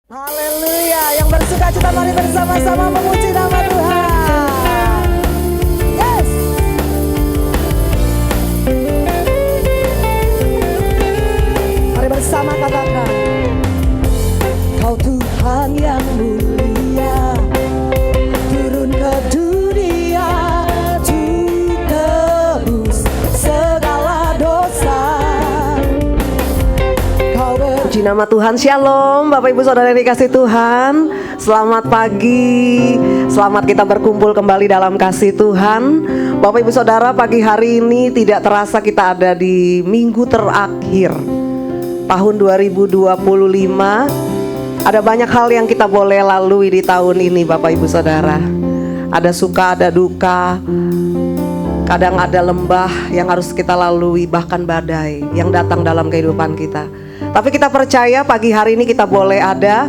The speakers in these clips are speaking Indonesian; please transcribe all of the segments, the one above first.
Haleluya, yang bersuka cita mari bersama-sama memuji nama Tuhan. Yes. Mari bersama katakan, Kau Tuhan yang mulia, turun ke dunia untuk tebus segala dosa. Puji nama Tuhan. Shalom Bapak Ibu Saudara yang dikasih Tuhan. Selamat pagi. Selamat kita berkumpul kembali dalam kasih Tuhan. Bapak Ibu Saudara, pagi hari ini tidak terasa kita ada di minggu terakhir tahun 2025. Ada banyak hal yang kita boleh lalui di tahun ini Bapak Ibu Saudara. Ada suka, ada duka. Kadang ada lembah yang harus kita lalui, bahkan badai yang datang dalam kehidupan kita. Tapi kita percaya pagi hari ini kita boleh ada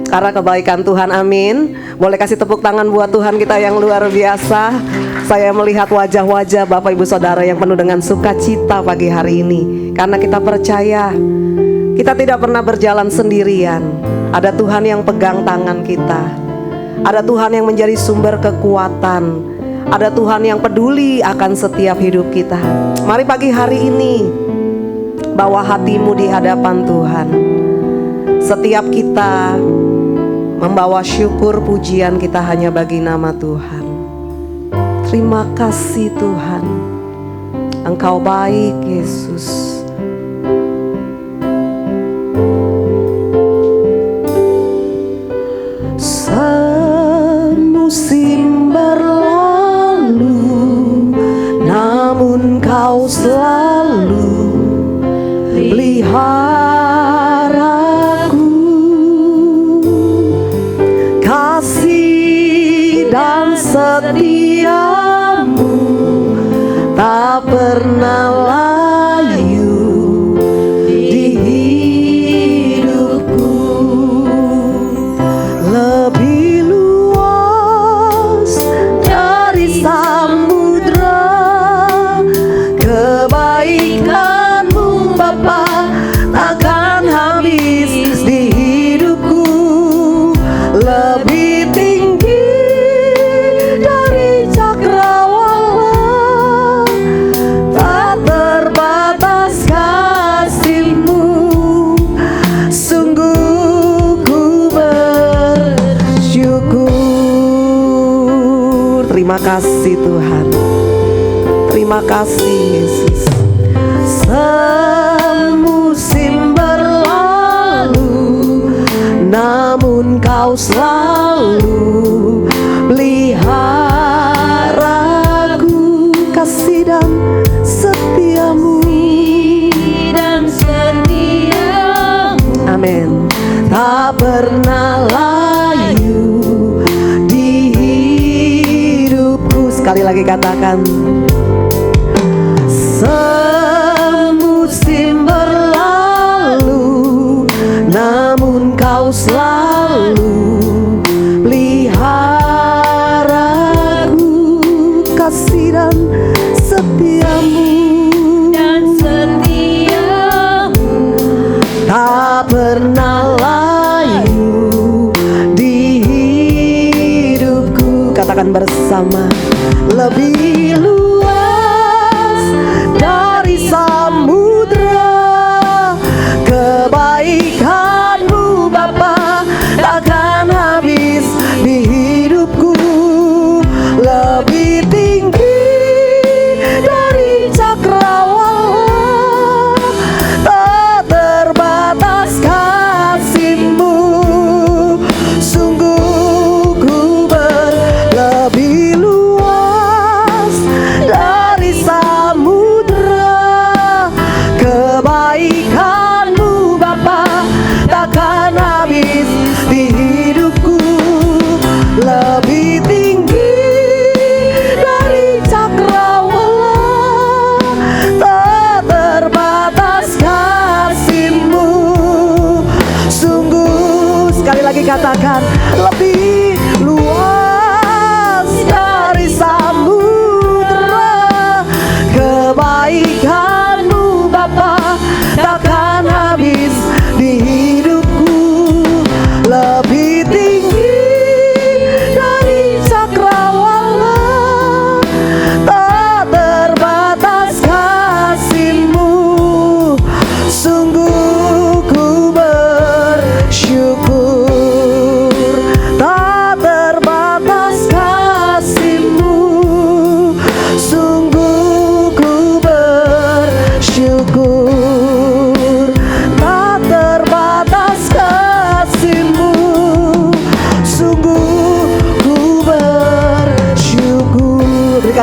karena kebaikan Tuhan, amin. Boleh kasih tepuk tangan buat Tuhan kita yang luar biasa. Saya melihat wajah-wajah Bapak Ibu Saudara yang penuh dengan sukacita pagi hari ini. Karena kita percaya kita tidak pernah berjalan sendirian. Ada Tuhan yang pegang tangan kita. Ada Tuhan yang menjadi sumber kekuatan. Ada Tuhan yang peduli akan setiap hidup kita. Mari pagi hari ini bawa hatimu di hadapan Tuhan. Setiap kita membawa syukur pujian kita hanya bagi nama Tuhan. Terima kasih Tuhan, Engkau baik Yesus. Semusim berlalu, namun Kau selalu peliharaku. Kasih dan setiamu tak pernah layu di hidupku. Lebih luas dari samudra kebaikanmu Bapa takkan habis di hidupku. Lebih tinggi dari cakrawala, tak terbatas kasih-Mu. Sungguh ku bersyukur. Terima kasih Tuhan. Terima kasih Yesus. Semusim berlalu, namun Kau selalu peliharaku. Kasih dan setiamu, amin, tak pernah layu di hidupku. Sekali lagi katakan, semusim berlalu, namun Kau selalu peliharaku. Kasih dan setiamu, tak pernah layu di hidupku. Katakan bersama, lebih luas dari samudra kebaikan-Mu Bapa takkan habis di hidupku. Lebih tinggi dari cakrawala, tak terbatas kasih-Mu. Sungguh ku lebih luas dari samudra kebaikan-Mu Bapa takkan habis di hidupku. Lebih tinggi dari cakrawala, tak terbatas kasih-Mu. Sungguh, sekali lagi katakan, lebih luas dari samudra kebaikan-Mu Bapa takkan habis di hidupku.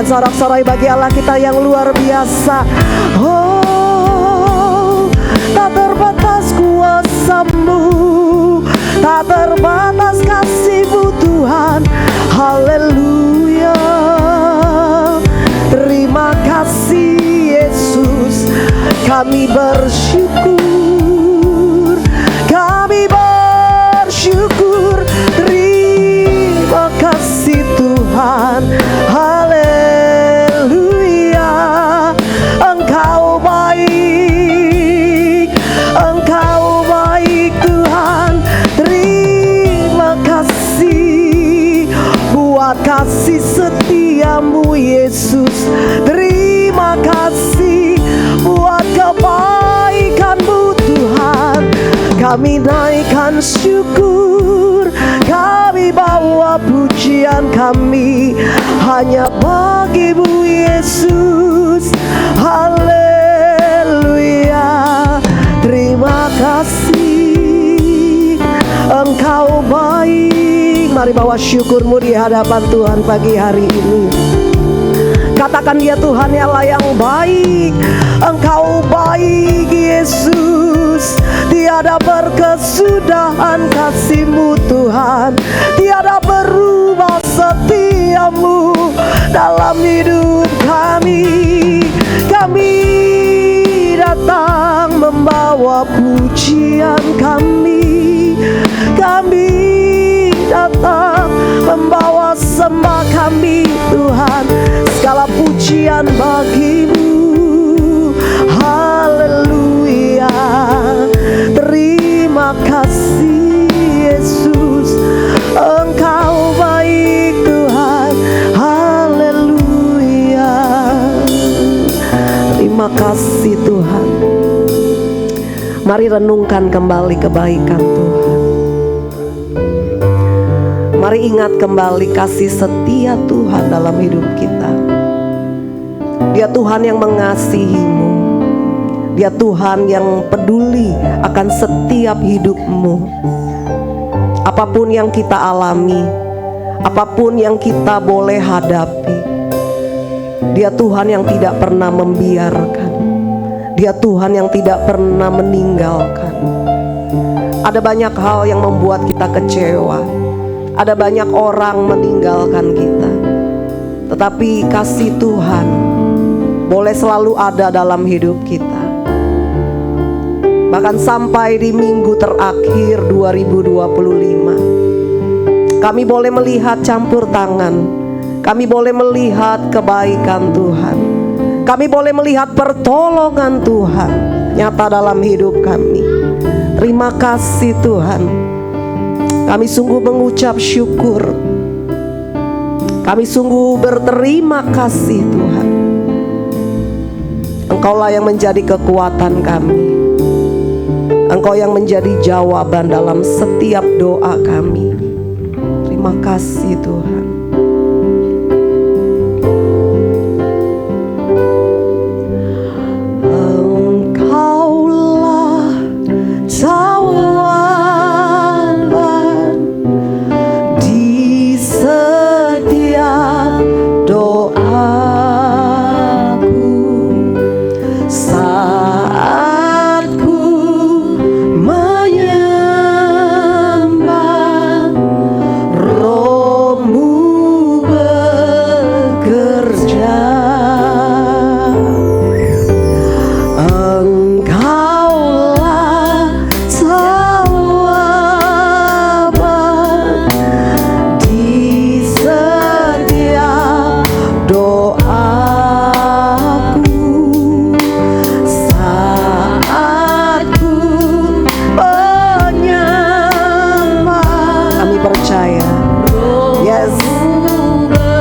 Berikan sorak-sorai bagi Allah kita yang luar biasa. Oh, tak terbatas kuasa-Mu, tak terbatas kasih-Mu Tuhan. Haleluya. Terima kasih Yesus, kami bersyukur, kami bersyukur. Terima kasih Tuhan. Haleluya. Engkau baik, Engkau baik Tuhan. Terima kasih buat kasih setia-Mu Yesus. Terima kasih buat kebaikan-Mu Tuhan. Kami naikkan syukur, kami bawa pujian kami hanya bagi-Mu Yesus. Haleluya. Terima kasih, Engkau baik. Mari bawa syukurmu di hadapan Tuhan pagi hari ini. Katakan dia Tuhan Allah yang baik. Engkau baik Yesus. Tiada berkesudahan kasih-Mu Tuhan. Tiada berubah setia-Mu dalam hidup kami. Kami datang membawa pujian kami. Kami datang membawa sembah kami Tuhan. Segala pujian bagi-Mu. Haleluya. Terima kasih Yesus, Engkau baik Tuhan. Haleluya. Terima kasih Tuhan. Mari renungkan kembali kebaikan Tuhan. Mari ingat kembali kasih setia Tuhan dalam hidup kita. Dia Tuhan yang mengasihi-Mu. Dia Tuhan yang peduli akan setiap hidup-Mu. Apapun yang kita alami, apapun yang kita boleh hadapi, Dia Tuhan yang tidak pernah membiarkan. Dia Tuhan yang tidak pernah meninggalkan. Ada banyak hal yang membuat kita kecewa. Ada banyak orang meninggalkan kita. Tetapi kasih Tuhan boleh selalu ada dalam hidup kita. Bahkan sampai di minggu terakhir 2025, kami boleh melihat campur tangan. Kami boleh melihat kebaikan Tuhan. Kami boleh melihat pertolongan Tuhan nyata dalam hidup kami. Terima kasih Tuhan. Kami sungguh mengucap syukur. Kami sungguh berterima kasih Tuhan. Engkaulah yang menjadi kekuatan kami. Engkau yang menjadi jawaban dalam setiap doa kami. Terima kasih Tuhan. Engkaulah jawaban di setiap doaku. Saat ku menyembah, Roh-Mu bekerja. Engkaulah jawaban di setiap doaku. Saat ku menyembah, kami percaya. Yes,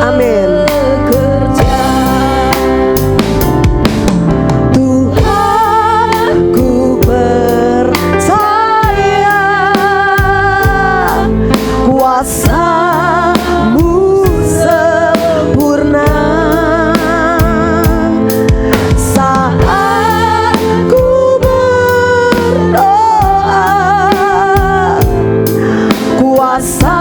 amin. Tuhan, ku percaya kuasa-Mu sempurna. Saat ku berdoa, kuasa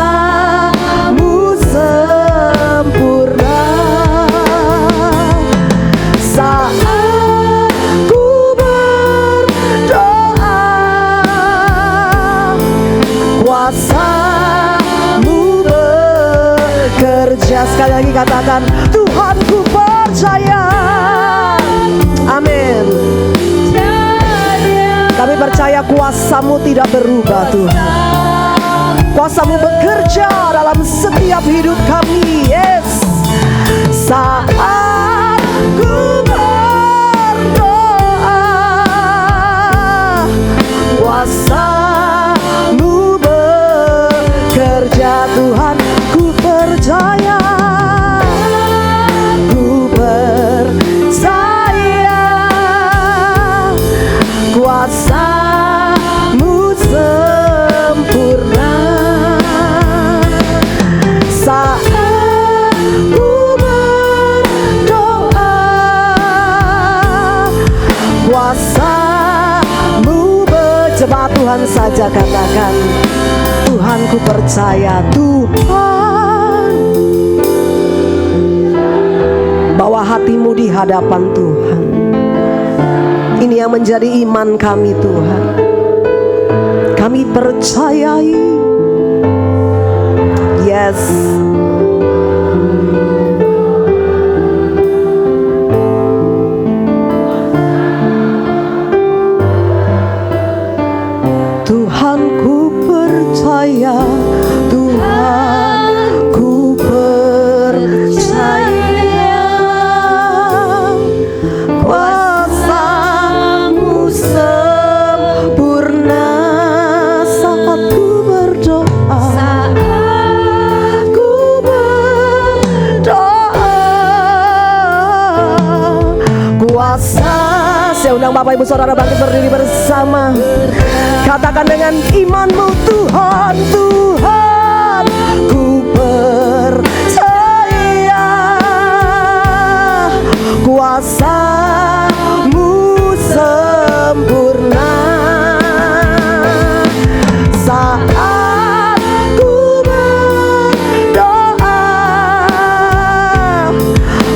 kuasamu sempurna. Saat ku berdoa, kuasamu bekerja. Sekali lagi katakan, Tuhan ku percaya. Amin. Kami percaya kuasamu tidak berubah Tuhan. Kuasamu bekerja dalam setiap hidup kami. Yes. Saat ku berdoa, kuasamu bekerja Tuhan. Ku percaya, ku percaya, kuasamu sempurna. Saat ku berdoa, kuasamu berjemaat Tuhan saja katakan, Tuhan ku percaya. Tuhan, bawa hatimu di hadapan Tuhan. Ini yang menjadi iman kami Tuhan. Kami percayai. Yes. Tuhan ku percaya, Tuhan ku percaya, kuasamu sempurna. Saat ku berdoa, kuasa. Saya undang Bapak Ibu Saudara bangkit berdiri bersama. Katakan dengan imanmu, Tuhan, Tuhan ku percaya, kuasamu sempurna. Saat ku berdoa,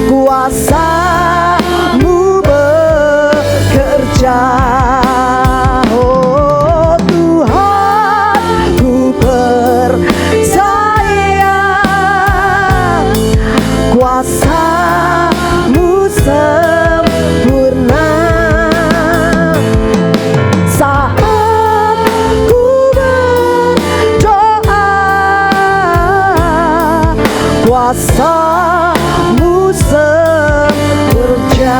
kuasamu bekerja. Oh Tuhan, ku percaya, kuasamu sempurna. Saat ku berdoa, kuasamu bekerja.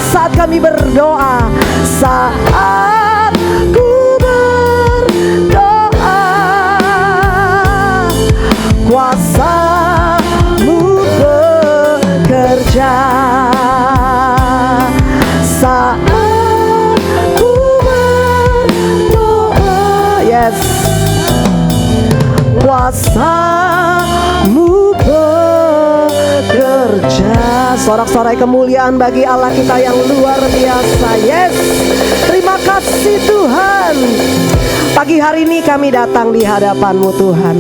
Saat kami berdoa, saat ku berdoa, kuasamu bekerja. Saat ku berdoa, yes, kuasamu bekerja. Sorak-sorai kemuliaan bagi Allah kita yang luar biasa. Yes, terima kasih Tuhan. Pagi hari ini kami datang di hadapan-Mu Tuhan.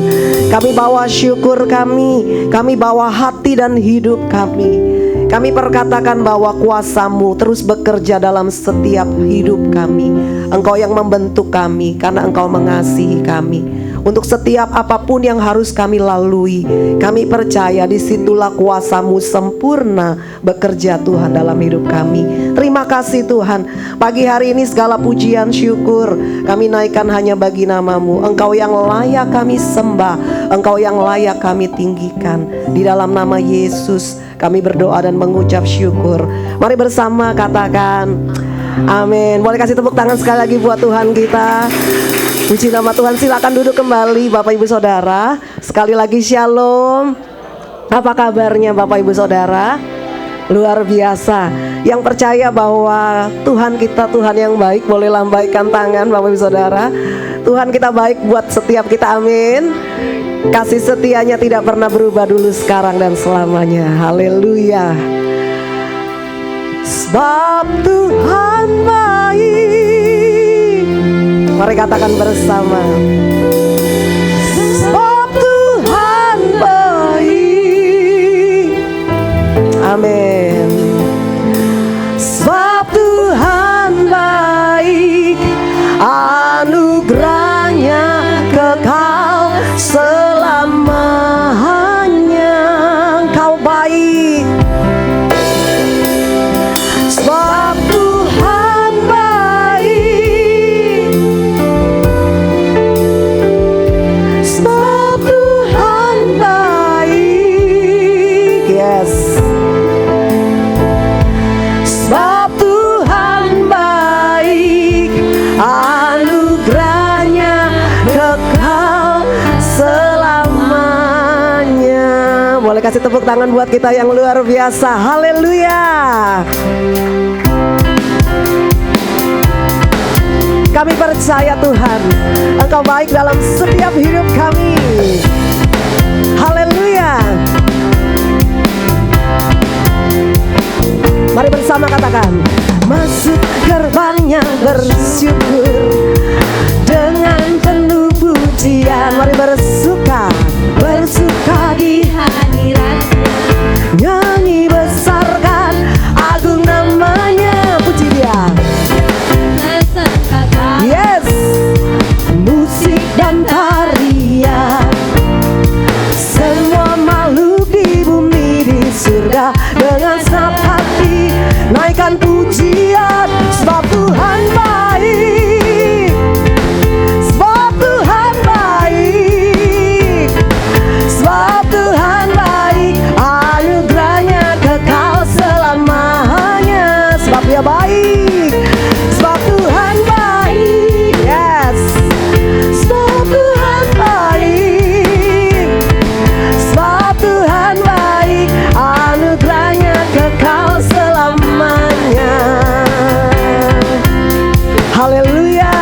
Kami bawa syukur kami bawa hati dan hidup kami. Kami perkatakan bahwa kuasa-Mu terus bekerja dalam setiap hidup kami. Engkau yang membentuk kami karena Engkau mengasihi kami. Untuk setiap apapun yang harus kami lalui, kami percaya disitulah kuasa-Mu sempurna bekerja Tuhan dalam hidup kami. Terima kasih Tuhan. Pagi hari ini segala pujian syukur kami naikkan hanya bagi nama-Mu. Engkau yang layak kami sembah, Engkau yang layak kami tinggikan. Di dalam nama Yesus kami berdoa dan mengucap syukur. Mari bersama katakan amin. Boleh kasih tepuk tangan sekali lagi buat Tuhan kita. Puji nama Tuhan. Silakan duduk kembali Bapak Ibu Saudara. Sekali lagi shalom. Apa kabarnya Bapak Ibu Saudara? Luar biasa. Yang percaya bahwa Tuhan kita Tuhan yang baik, boleh lambaikan tangan Bapak Ibu Saudara. Tuhan kita baik buat setiap kita, amin. Kasih setianya tidak pernah berubah dulu, sekarang dan selamanya. Haleluya. Sebab Tuhan baik. Mari katakan bersama. Sebab Tuhan Boleh kasih tepuk tangan buat kita yang luar biasa. Haleluya. Kami percaya Tuhan, Engkau baik dalam setiap hidup kami. Haleluya. Mari bersama katakan, masuk gerbangnya bersyukur dengan penuh pujian. Mari bersuka di hadiratnya, nyanyi besarkan agung namanya. Puji Dia. Yes, musik dan tarian, semua makhluk di bumi di surga dengan senang hati naikkan pujian, sebab Tuhan baik, sebab Tuhan baik, sebab Tuhan baik, anugerahnya kekal selamanya. Sebab Dia baik, sebab Tuhan baik. Yes, sebab Tuhan baik, sebab Tuhan baik, anugerahnya kekal selamanya. Haleluya.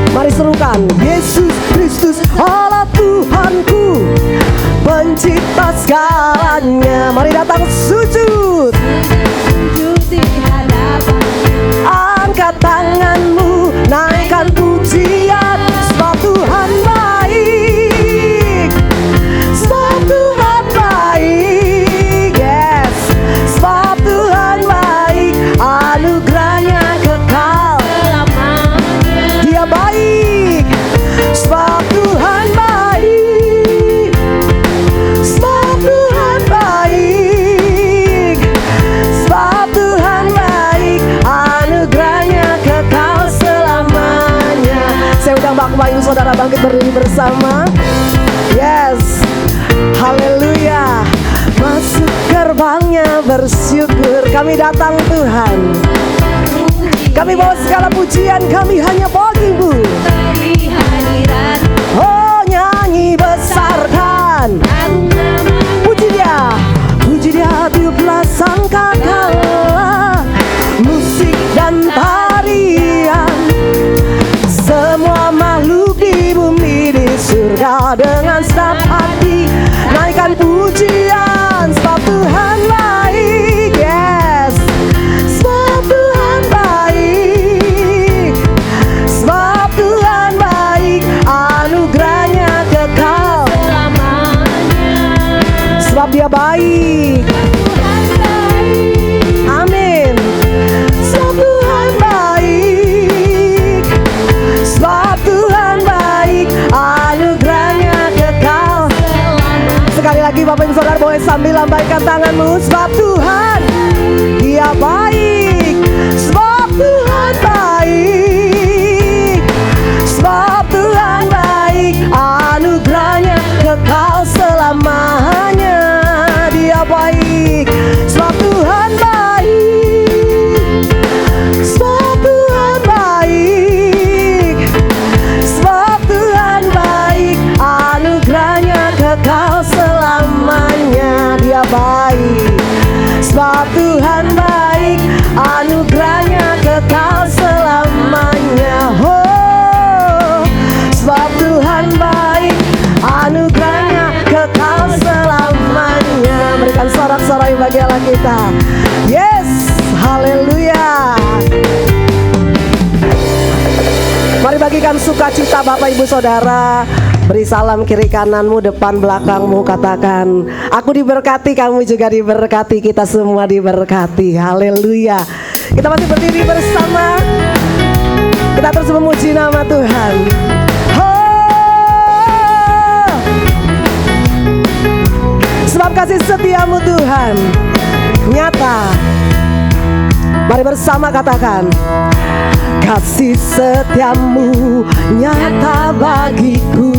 Mari serukan, Yesus Kristus Allah Tuhanku, pencipta segalanya. Mari datang sujud, angkat tanganmu, naikkan pujian, sebab Tuhan baik, sebab Tuhan baik. Yes, sebab Tuhan baik, anugerahnya kekal selamanya. Dia baik, sebab Tuhan baik, sebab Tuhan baik, sebab Tuhan baik, anugerahnya kekal selamanya. Saya undang Bapak Ibu Saudara bangkit berdiri bersama. Yes, haleluya. Masuk gerbangnya bersyukur, kami datang Tuhan. Kami bawa segala pujian kami hanya bagimu. Oh, nyanyi besarkan, puji Dia, puji Dia 17 sangka kala, musik dan tarian, semua makhluk di bumi di surga dengan senang hati naikkan pujian, sebab Tuhan baik. Yes, sebab Tuhan baik, sebab Tuhan baik, anugerahnya kekal selamanya. Sebab Dia baik. Amin. Sebab Tuhan baik, sebab Tuhan baik, anugerahnya kekal. Sekali lagi Bapak Ibu Saudara boleh sambil lambaikan tanganmu. Sebab Tuhan Dia baik, sebab Tuhan baik, sebab Tuhan baik, anugerahnya kekal selamanya. Dia baik, sebab Tuhan baik, sebab Tuhan baik, sebab Tuhan baik, anugerahnya kekal selamanya. Dia baik, sebab Tuhan baik, anugerahnya kekal selamanya. Oh, sebab Tuhan baik, anugerahnya kekal selamanya. Berikan sorak-sorai bagi Allah kita. Yes, haleluya. Mari bagikan sukacita Bapak Ibu Saudara. Beri salam kiri kananmu, depan belakangmu, katakan aku diberkati, kamu juga diberkati, kita semua diberkati. Haleluya. Kita masih berdiri bersama, kita terus memuji nama Tuhan. Oh, sebab kasih setiamu Tuhan nyata. Mari bersama katakan, kasih setiamu nyata bagiku,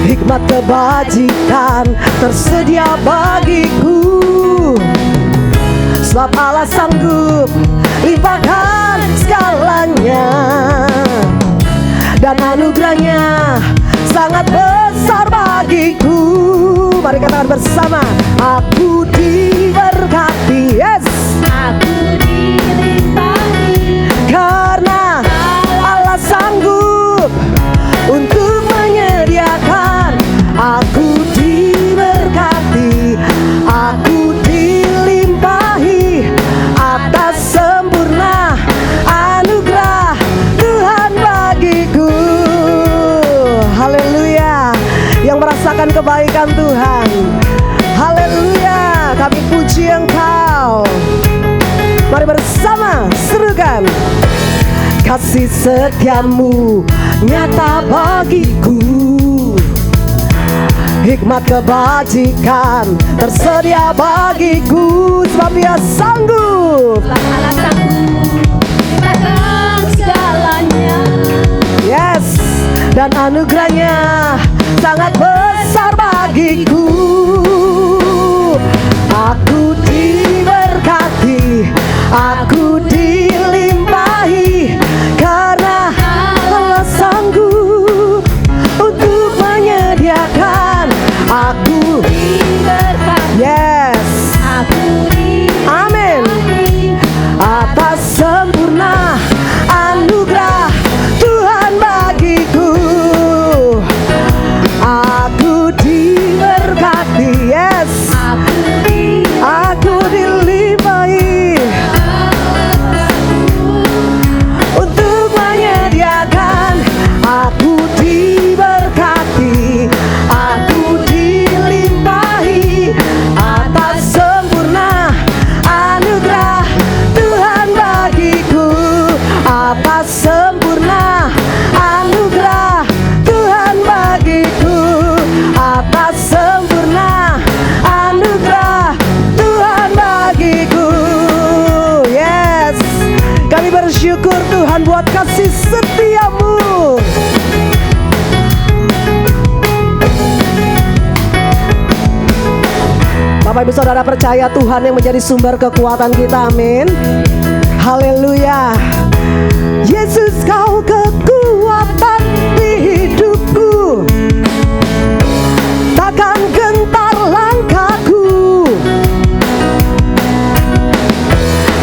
hikmat kebajikan tersedia bagiku. Sebab Allah sanggup limpahkan segalanya, dan anugerahnya sangat besar bagiku. Mari katakan bersama, aku diberkati. Yes, Aku dilimpahi karena Allah sanggup untuk menyediakan. Aku diberkati, aku dilimpahi atas sempurna anugerah Tuhan bagiku. Haleluya. Yang merasakan kebaikan Tuhan, haleluya, kami puji Engkau. Mari bersama serukan, kasih setiamu nyata bagiku, hikmat kebajikan tersedia bagiku, sebab Dia sanggup. Allah sanggup menyediakan segalanya. Yes, dan anugerahnya sangat besar bagiku. Aku diberkati, aku dilimpahi karena Allah sanggup untuk menyediakan. Aku Diberkati, yes, aku amin, dilimpahi atas sempurna anugerah Tuhan bagiku. Aku diberkati, yes, aku dilimpahi untuk menyediakan. Aku diberkati, aku dilimpahi atas sempurna anugerah Tuhan bagiku. Atas sempurna anugerah Tuhan bagiku. Atas sempurna anugerah Tuhan bagiku. Yes, kami bersyukur Tuhan buat kasih setiamu. Bapak Ibu Saudara percaya Tuhan yang menjadi sumber kekuatan kita, amin. Haleluya. Yesus, Kau kekuatan di hidupku, takkan gentar langkahku.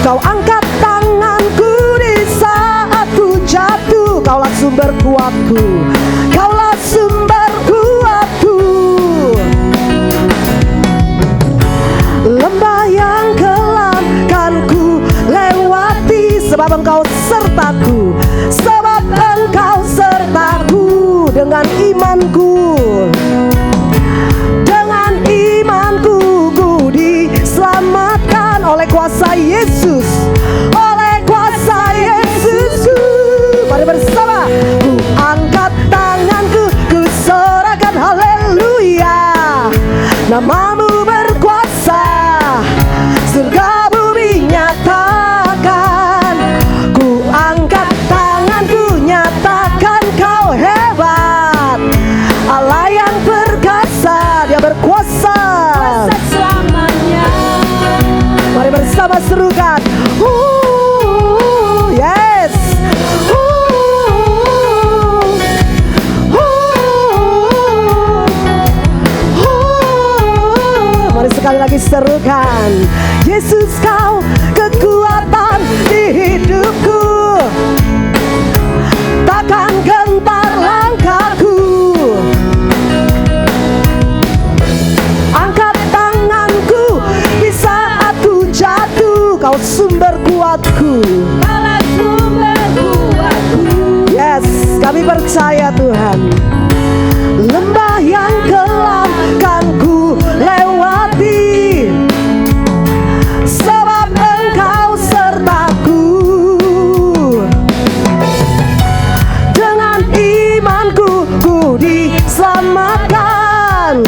Kau angkat tanganku di saat ku jatuh. Kaulah sumber kuatku, Kaulah sumber kuatku. Lembah yang kelam kan ku lewati, sebab Engkau sertaku, sebab Engkau sertaku. Dengan imanku, dengan imanku ku diselamatkan oleh kuasa Yesus, oleh kuasa Yesus. Mari bersama, ku angkat tanganku, ku sorakan haleluya. Namamu berkuasa, surga bumi nyatakan. Ku angkat tanganku, nyatakan Kau hebat. Allah yang perkasa, Dia berkuasa selamanya. Mari bersama serukan, yes, mari sekali lagi serukan, Yesus, Kau kekuatan di hidupku, takkan gentar langkahku. Angkat tanganku di saat ku jatuh. Kau sumber kuatku, Kaulah sumber kuatku. yes, kami percaya Tuhan. Lembah yang kelam kan ku lewati, sebab Engkau sertaku. Dengan imanku ku diselamatkan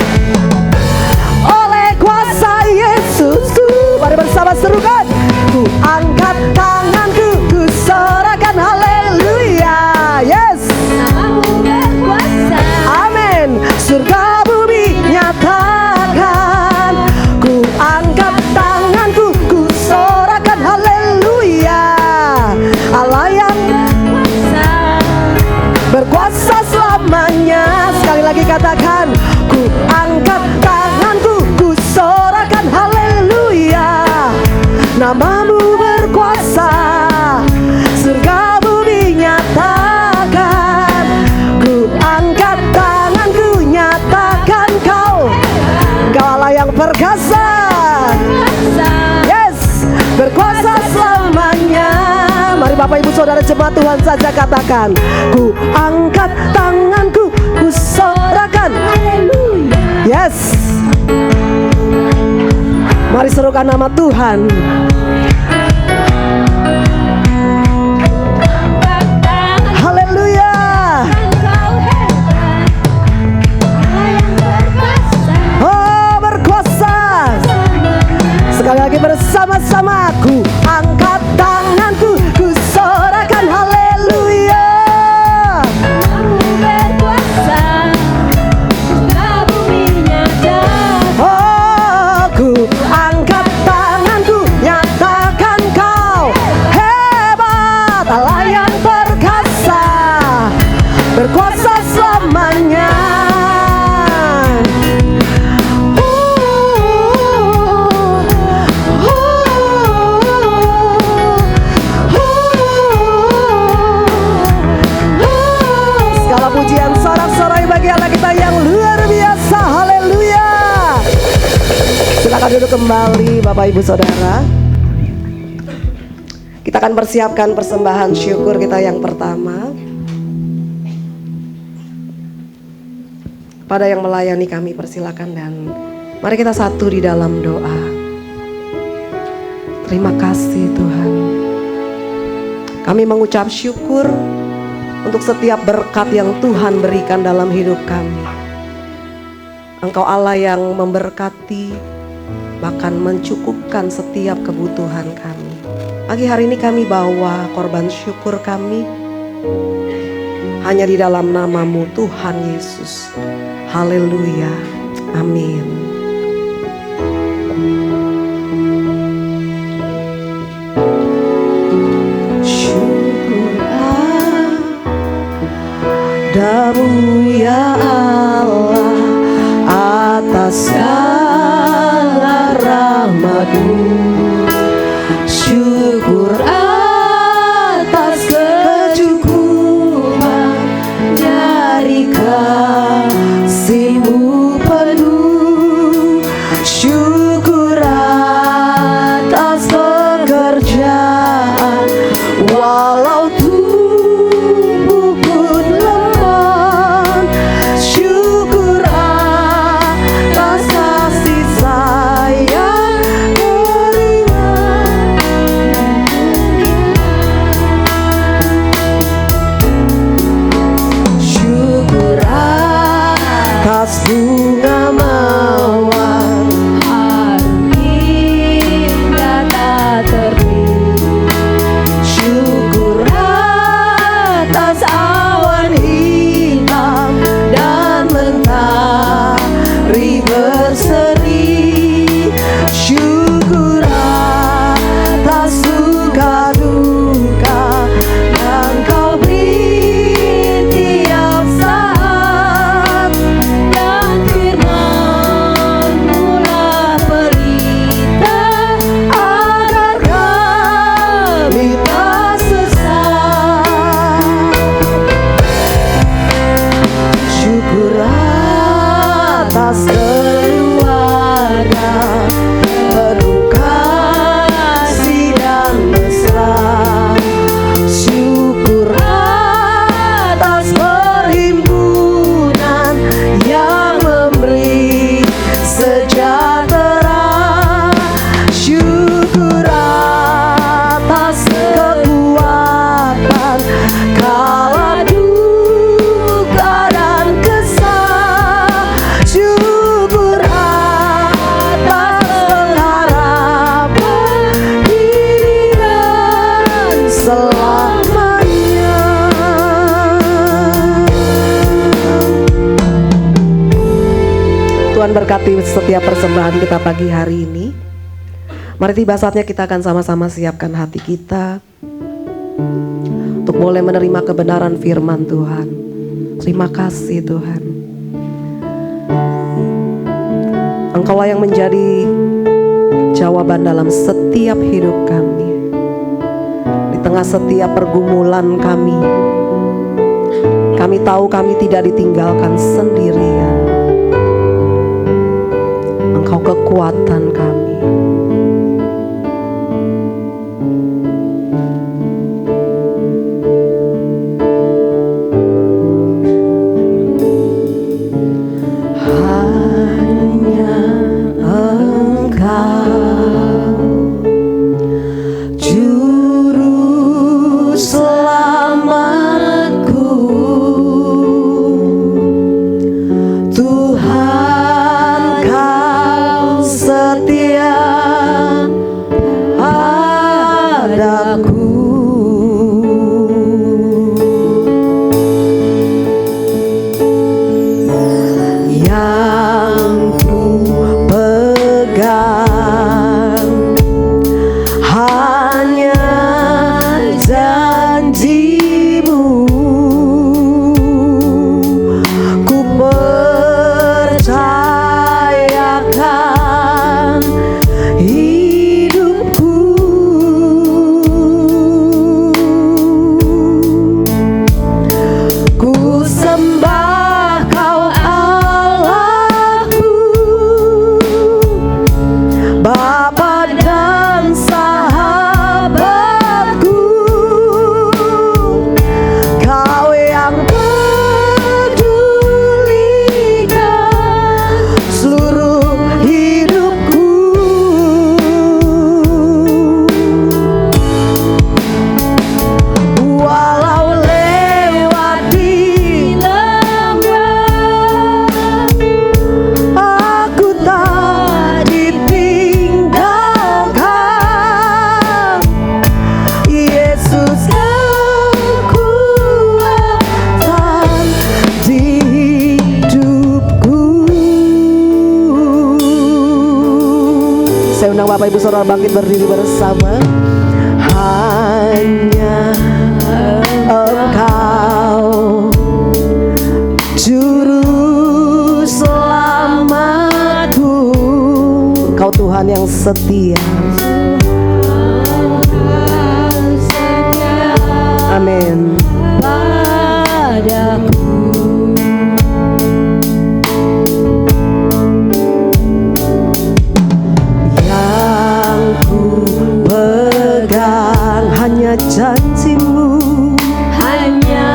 oleh kuasa Yesus. Mari bersama serukan, ku angkat tanganku, ku sorakan haleluya. Yes, Namamu berkuasa, amin. Surga bumi nyatakan. Ku angkat tanganku, ku sorakan haleluya. Allah yang berkuasa berkuasa selamanya. Sekali lagi katakan, ku angkat tanganku, ku sorakan haleluya. Namamu berkuasa, surga bumi nyatakan. Ku angkat tanganku, nyatakan kau Allah yang perkasa. Yes, berkuasa selamanya. Mari Bapak Ibu Saudara jemaat Tuhan saja katakan, ku angkat tanganku, ku sorakan haleluya. Yes, mari serukan nama Tuhan. Haleluya. Oh, berkuasa. Sekali lagi bersama-sama, ku angkat tanganku, ku sorakan haleluya. Oh, ku angkat tanganku, nyatakan kau hebat, Allah yang perkasa, berkuasa selamanya. Segala pujian sorak-sorai bagi Allah kita yang luar biasa. Haleluya. Silakan duduk kembali Bapak Ibu Saudara. Kita akan persiapkan persembahan syukur kita yang pertama. Pada yang melayani kami persilakan, dan mari kita satu di dalam doa. Terima kasih Tuhan. Kami mengucap syukur untuk setiap berkat yang Tuhan berikan dalam hidup kami. Engkau Allah yang memberkati, bahkan mencukupkan setiap kebutuhan kami. Pagi hari ini kami bawa korban syukur kami hanya di dalam nama-Mu Tuhan Yesus. Haleluya. Amin. Syukurlah padamu ya Allah atas segala rahmat-Mu. Syukur atas kecukupan dari kasih-Mu penuh. Syukur atas pekerjaan walau tubuh pun lemah. Syukur atas kasih sayang syukur atas bunga mawar harum indah tak terhingga. Syukur atas awan hitam dan mentari berseri. Syukur atas suka duka yang Kau beri tiap saat, dan firman-Mu lah pelita agar kami tak sesat. Syukur atas keluarga penuh kasih dan mesra. Syukur atas perhimpunan yang memberi sejahtera. Syukur atas kekuatan kala duka dan kesah. Syukur atas pengharapan kini dan selamanya. Tuhan berkati setiap persembahan kita pagi hari ini. Mari tiba saatnya kita akan sama-sama siapkan hati kita untuk boleh menerima kebenaran firman Tuhan. Terima kasih Tuhan. Engkaulah yang menjadi jawaban dalam setiap hidup kami. Di tengah setiap pergumulan kami tahu kami tidak ditinggalkan sendirian. Engkau kekuatan kami. Hanya Engkau, Juru Selamatku, Tuhan Kau setia padaku. Yang ku pegang hanya janji-Mu, ku percayakan hidupku. Ku sembah Kau Allahku, Bapa dan sahabatku. Kau yang pedulikan seluruh hidupku. Walau lewat di lembah, aku tak ditinggalkan. Yesus kekuatan di hidupku. Saya undang Bapak Ibu Saudara bangkit berdiri bersama. Hanya Engkau, Juru Selamatku, Kau Tuhan yang setia. Amin. Yang ku pegang hanya janji-Mu, hanya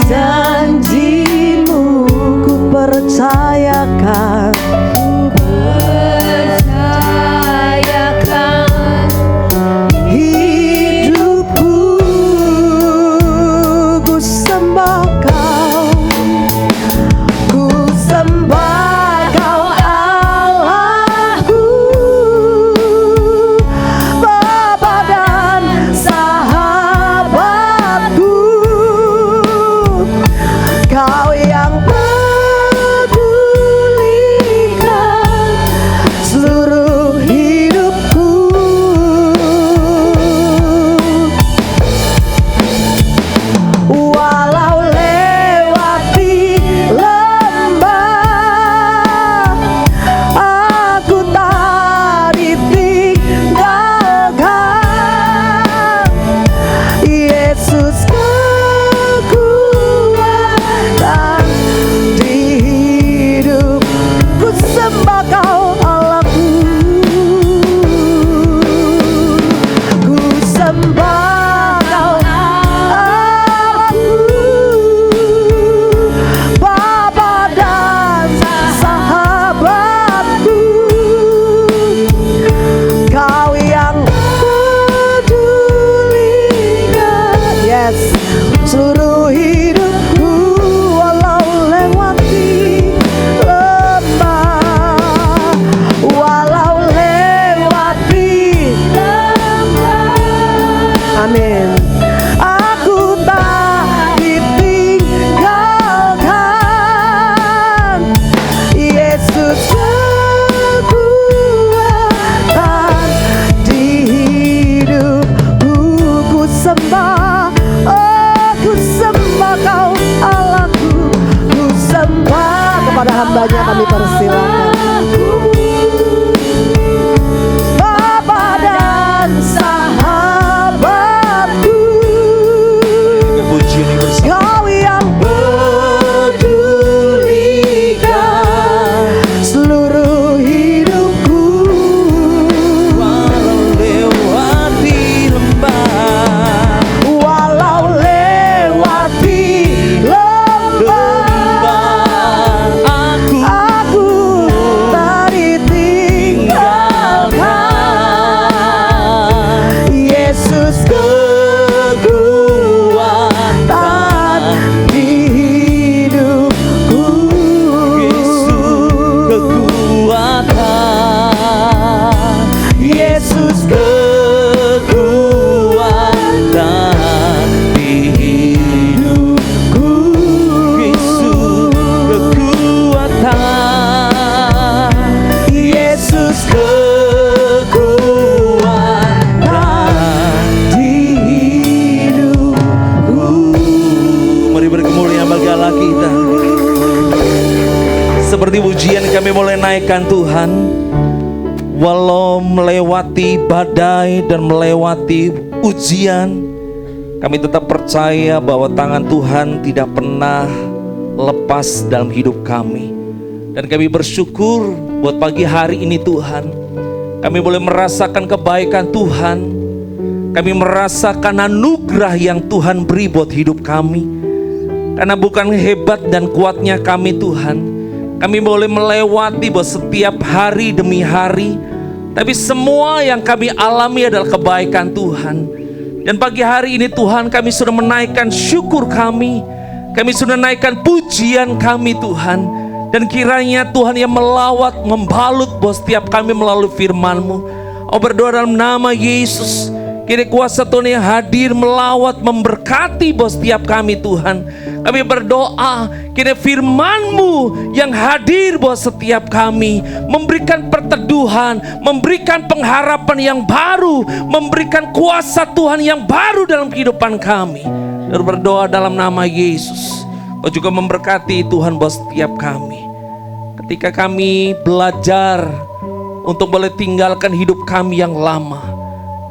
janji-Mu, ku percayakan. Hidupku, ku sembah Kau, ku sembah Kau Allahku, Bapa dan sahabatku. Kau yang pedulikan seluruh hidupku. Walau lewat di lembah, aku tak ditinggalkan. Yesus kekuatan di hidup. Ku sembah Kau Allahku, ku sembah Kau Allahku, Bapa dan sahabatku. Kau yang pedulikan, yes, seluruh hidupku. Walau lewat di lembah, walau lewat di lembah, amin, aku tak ditinggalkan. Yesus kekuatan di hidupku. Ku sembah, oh ku sembah Kau Allahku, ku sembah. Kepada hambanya kami persilakan. Bapa dan sahabatku. Pujian yang bersama. Kau yang pedulikan seluruh hidupku. Walau lewati lembah, Walau lewati lembah, aku aku tak ditinggalkan. Yesus kekuatan di hidupku. Yesus kekuatan, Yesus kekuatan di hidupku. Yesus kekuatan, Yesus kekuatan di hidupku. mari berkemuliaan bagi Allah kita. Seperti pujian kami mulai naikkan Tuhan, walau melewati badai dan melewati ujian, kami tetap percaya bahwa tangan Tuhan tidak pernah lepas dalam hidup kami. Dan kami bersyukur buat pagi hari ini Tuhan, kami boleh merasakan kebaikan Tuhan. Kami merasakan anugerah yang Tuhan beri buat hidup kami. Karena bukan hebat dan kuatnya kami Tuhan, kami boleh melewati bahwa setiap hari demi hari, tapi semua yang kami alami adalah kebaikan Tuhan. Dan pagi hari ini Tuhan, kami sudah menaikkan syukur kami sudah naikkan pujian kami Tuhan. Dan kiranya Tuhan yang melawat, membalut bahwa setiap kami melalui firman-Mu. Oh, berdoa dalam nama Yesus, kini kuasa Tuhan yang hadir melawat, memberkati bahwa setiap kami Tuhan. Kami berdoa kini firman-Mu yang hadir buat setiap kami, memberikan perteduhan, memberikan pengharapan yang baru, memberikan kuasa Tuhan yang baru dalam kehidupan kami. Dan berdoa dalam nama Yesus, Kau juga memberkati Tuhan buat setiap kami. Ketika kami belajar untuk boleh tinggalkan hidup kami yang lama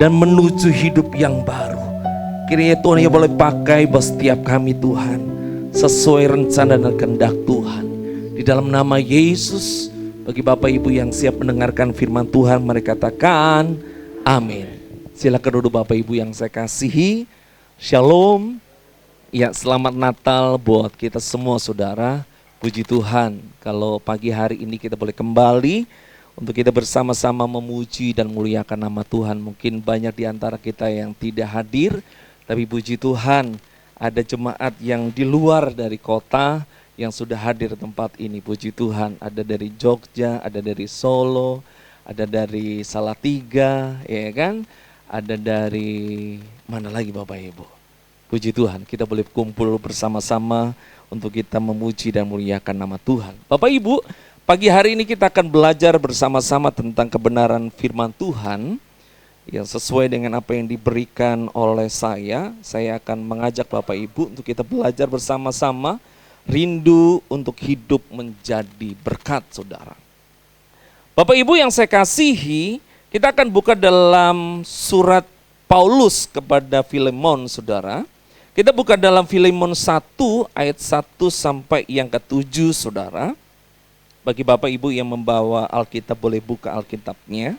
dan menuju hidup yang baru, kiranya Tuhan yang boleh pakai buat setiap kami Tuhan, sesuai rencana dan kehendak Tuhan. Di dalam nama Yesus, bagi Bapak Ibu yang siap mendengarkan firman Tuhan, mari katakan amin. Silakan duduk Bapak Ibu yang saya kasihi. Shalom. Ya, selamat Natal buat kita semua saudara. Puji Tuhan kalau pagi hari ini kita boleh kembali untuk kita bersama-sama memuji dan muliakan nama Tuhan. Mungkin banyak di antara kita yang tidak hadir, tapi puji Tuhan ada jemaat yang di luar dari kota yang sudah hadir di tempat ini. Puji Tuhan, ada dari Jogja, ada dari Solo, ada dari Salatiga, ya kan? Ada dari mana lagi Bapak Ibu? Puji Tuhan, kita boleh kumpul bersama-sama untuk kita memuji dan muliakan nama Tuhan. Bapak Ibu, pagi hari ini kita akan belajar bersama-sama tentang kebenaran firman Tuhan yang sesuai dengan apa yang diberikan oleh saya. Saya akan mengajak Bapak Ibu untuk kita belajar bersama-sama rindu untuk hidup menjadi berkat, saudara. Bapak Ibu yang saya kasihi, kita akan buka dalam surat Paulus kepada Filemon, saudara. Kita buka dalam Filemon 1 ayat 1 sampai yang ke-7, saudara. Bagi Bapak Ibu yang membawa Alkitab boleh buka Alkitabnya.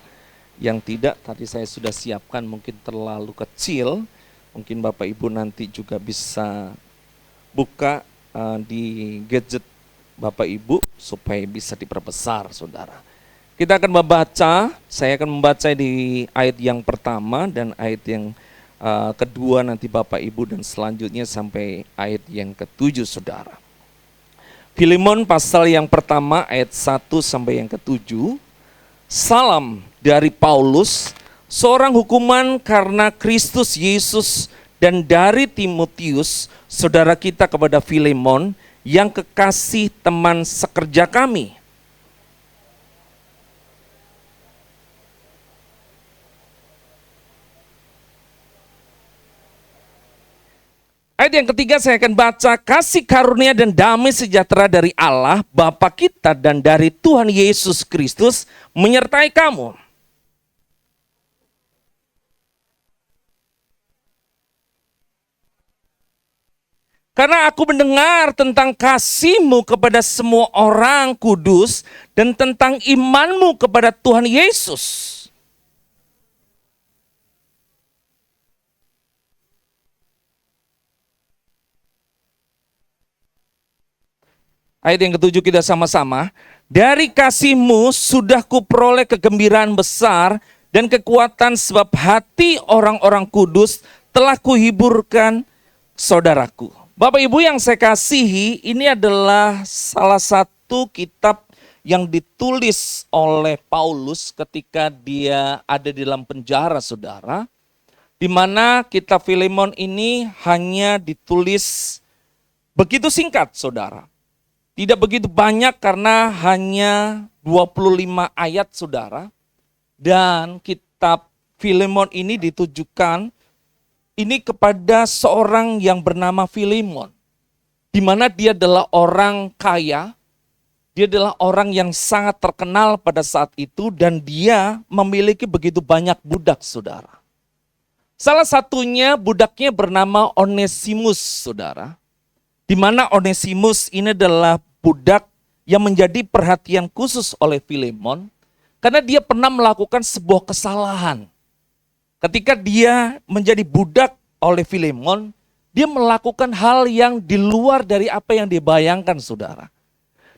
Yang tidak, tadi saya sudah siapkan mungkin terlalu kecil. Mungkin Bapak Ibu nanti juga bisa buka di gadget Bapak Ibu supaya bisa diperbesar, saudara. Kita akan membaca, saya akan membaca di ayat yang pertama dan ayat yang kedua nanti Bapak Ibu, dan selanjutnya sampai ayat yang ke-7, saudara. Filemon pasal yang pertama ayat 1 sampai yang ke-7. Salam dari Paulus, seorang hukuman karena Kristus Yesus, dan dari Timotius, saudara kita, kepada Filemon yang kekasih teman sekerja kami. Ayat yang ketiga saya akan baca. Kasih karunia dan damai sejahtera dari Allah Bapa kita dan dari Tuhan Yesus Kristus menyertai kamu. Karena aku mendengar tentang kasih-Mu kepada semua orang kudus dan tentang iman-Mu kepada Tuhan Yesus. Ayat yang ketujuh kita sama-sama. Dari kasih-Mu sudah kuperoleh kegembiraan besar dan kekuatan sebab hati orang-orang kudus telah kuhiburkan saudaraku. Bapak Ibu yang saya kasihi, ini adalah salah satu kitab yang ditulis oleh Paulus ketika dia ada di dalam penjara, saudara. Di mana kitab Filemon ini hanya ditulis begitu singkat, saudara. Tidak begitu banyak karena hanya 25 ayat, saudara. Dan kitab Filemon ini ditujukan ini kepada seorang yang bernama Filemon. Di mana dia adalah orang kaya, dia adalah orang yang sangat terkenal pada saat itu dan dia memiliki begitu banyak budak, saudara. Salah satunya budaknya bernama Onesimus, saudara. Di mana Onesimus ini adalah budak yang menjadi perhatian khusus oleh Filemon karena dia pernah melakukan sebuah kesalahan. Ketika dia menjadi budak oleh Filemon, dia melakukan hal yang di luar dari apa yang dia bayangkan, saudara.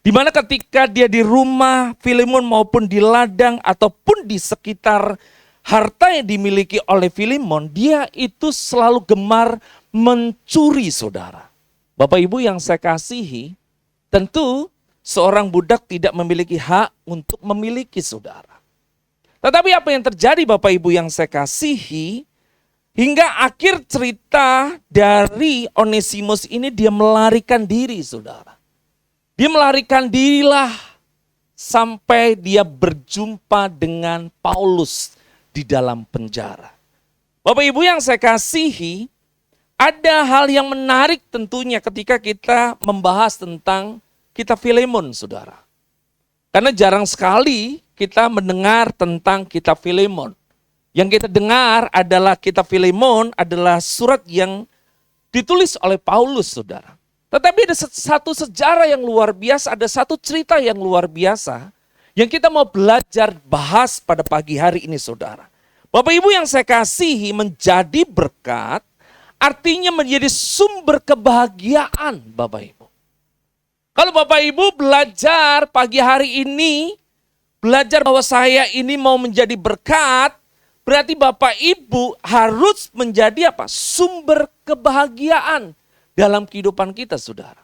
Di mana ketika dia di rumah Filemon maupun di ladang ataupun di sekitar harta yang dimiliki oleh Filemon, dia itu selalu gemar mencuri, saudara. Bapak Ibu yang saya kasihi, tentu seorang budak tidak memiliki hak untuk memiliki, saudara. Tetapi apa yang terjadi Bapak Ibu yang saya kasihi, hingga akhir cerita dari Onesimus ini dia melarikan diri, saudara. Dia melarikan dirilah sampai dia berjumpa dengan Paulus di dalam penjara. Bapak Ibu yang saya kasihi, ada hal yang menarik tentunya ketika kita membahas tentang kitab Filemon, saudara. Karena jarang sekali kita mendengar tentang kitab Filemon. Yang kita dengar adalah kitab Filemon adalah surat yang ditulis oleh Paulus, saudara. Tetapi ada satu sejarah yang luar biasa, ada satu cerita yang luar biasa yang kita mau belajar bahas pada pagi hari ini, saudara. Bapak Ibu yang saya kasihi, menjadi berkat artinya menjadi sumber kebahagiaan, Bapak Ibu. Kalau Bapak Ibu belajar pagi hari ini, belajar bahwa saya ini mau menjadi berkat, berarti Bapak Ibu harus menjadi apa? Sumber kebahagiaan dalam kehidupan kita, saudara.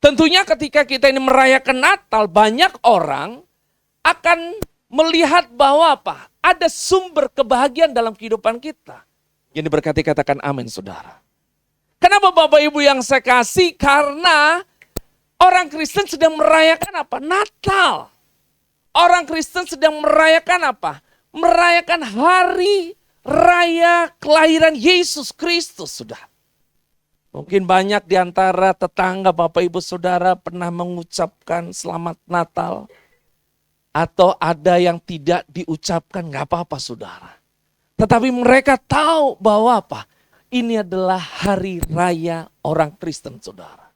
Tentunya ketika kita ini merayakan Natal, banyak orang akan melihat bahwa apa? Ada sumber kebahagiaan dalam kehidupan kita. Yang diberkati katakan amin, saudara. Kenapa Bapak Ibu yang saya kasih? Karena orang Kristen sedang merayakan apa? Natal. Orang Kristen sedang merayakan apa? Merayakan hari raya kelahiran Yesus Kristus, sudah. Mungkin banyak di antara tetangga Bapak Ibu Saudara pernah mengucapkan selamat Natal. Atau ada yang tidak diucapkan, gak apa-apa, saudara. Tetapi mereka tahu bahwa apa? Ini adalah hari raya orang Kristen, saudara.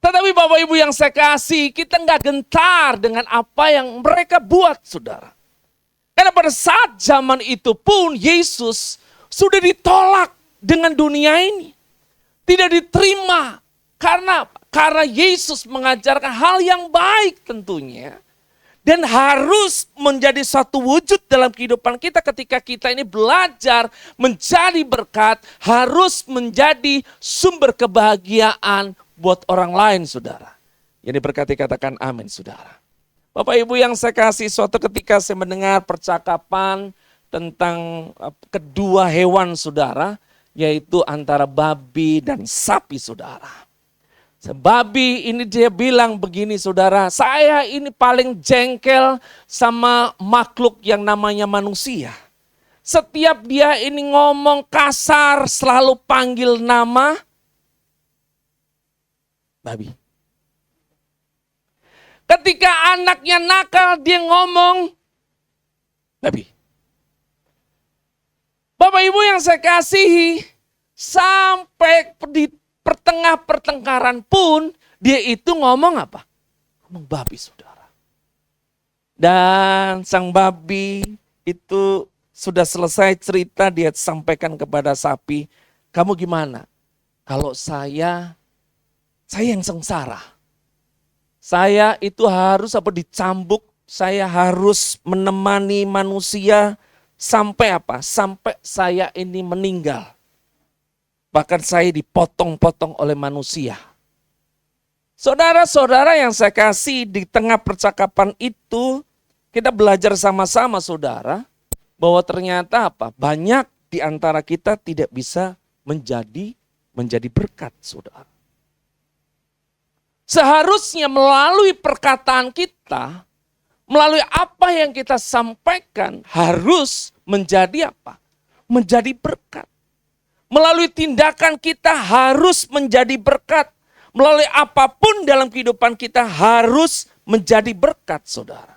Tetapi Bapak Ibu yang saya kasih, kita nggak gentar dengan apa yang mereka buat, saudara. Karena pada saat zaman itu pun Yesus sudah ditolak dengan dunia ini. Tidak diterima. Karena Yesus mengajarkan hal yang baik tentunya. Dan harus menjadi satu wujud dalam kehidupan kita ketika kita ini belajar menjadi berkat, harus menjadi sumber kebahagiaan buat orang lain, saudara. Yang diberkati katakan amin, saudara. Bapak Ibu yang saya kasih, suatu ketika saya mendengar percakapan tentang kedua hewan, saudara, yaitu antara babi dan sapi, saudara. Babi ini dia bilang begini, saudara, saya ini paling jengkel sama makhluk yang namanya manusia. Setiap dia ini ngomong kasar selalu panggil nama babi. Ketika anaknya nakal dia ngomong babi. Bapak Ibu yang saya kasihi, sampai di pertengah pertengkaran pun dia itu ngomong apa? Ngomong babi, saudara. Dan sang babi itu sudah selesai cerita, dia sampaikan kepada sapi, kamu gimana? Kalau saya yang sengsara. Saya itu harus dicambuk, saya harus menemani manusia sampai apa? Sampai saya ini meninggal. Bahkan saya dipotong-potong oleh manusia. Saudara-saudara yang saya kasih, di tengah percakapan itu kita belajar sama-sama, saudara, bahwa ternyata apa? Banyak di antara kita tidak bisa menjadi berkat, saudara. Seharusnya melalui perkataan kita, melalui apa yang kita sampaikan, harus menjadi apa? Menjadi berkat. Melalui tindakan kita harus menjadi berkat. Melalui apapun dalam kehidupan kita harus menjadi berkat, saudara.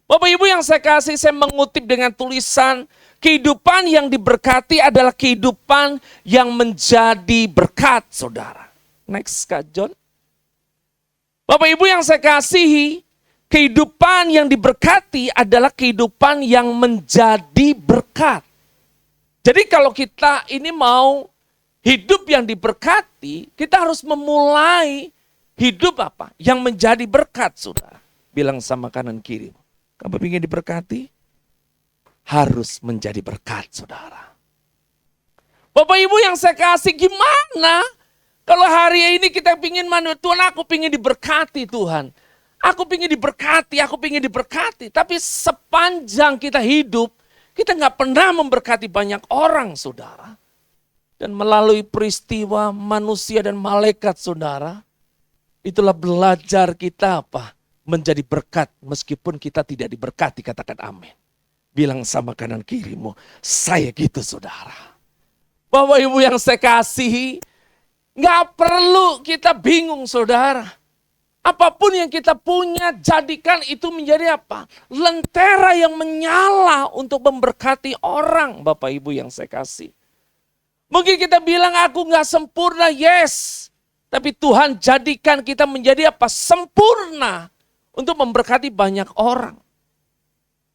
Bapak Ibu yang saya kasih, saya mengutip dengan tulisan, kehidupan yang diberkati adalah kehidupan yang menjadi berkat, saudara. Next, Kak John. Bapak Ibu yang saya kasihi, kehidupan yang diberkati adalah kehidupan yang menjadi berkat. Jadi kalau kita ini mau hidup yang diberkati, kita harus memulai hidup apa? Yang menjadi berkat, saudara. Bilang sama kanan kiri, kamu ingin diberkati? Harus menjadi berkat, saudara. Bapak Ibu yang saya kasih, gimana kalau hari ini kita ingin Tuhan, aku ingin diberkati Tuhan. Aku ingin diberkati. Tapi sepanjang kita hidup, kita nggak pernah memberkati banyak orang, saudara. Dan melalui peristiwa manusia dan malaikat, saudara, itulah belajar kita apa? Menjadi berkat meskipun kita tidak diberkati, katakan amin. Bilang sama kanan kirimu, saya gitu, saudara. Bapak Ibu yang saya kasihi, nggak perlu kita bingung, saudara. Apapun yang kita punya, jadikan itu menjadi apa? Lentera yang menyala untuk memberkati orang, Bapak Ibu yang saya kasih. Mungkin kita bilang aku nggak sempurna, yes. Tapi Tuhan jadikan kita menjadi apa? Sempurna untuk memberkati banyak orang.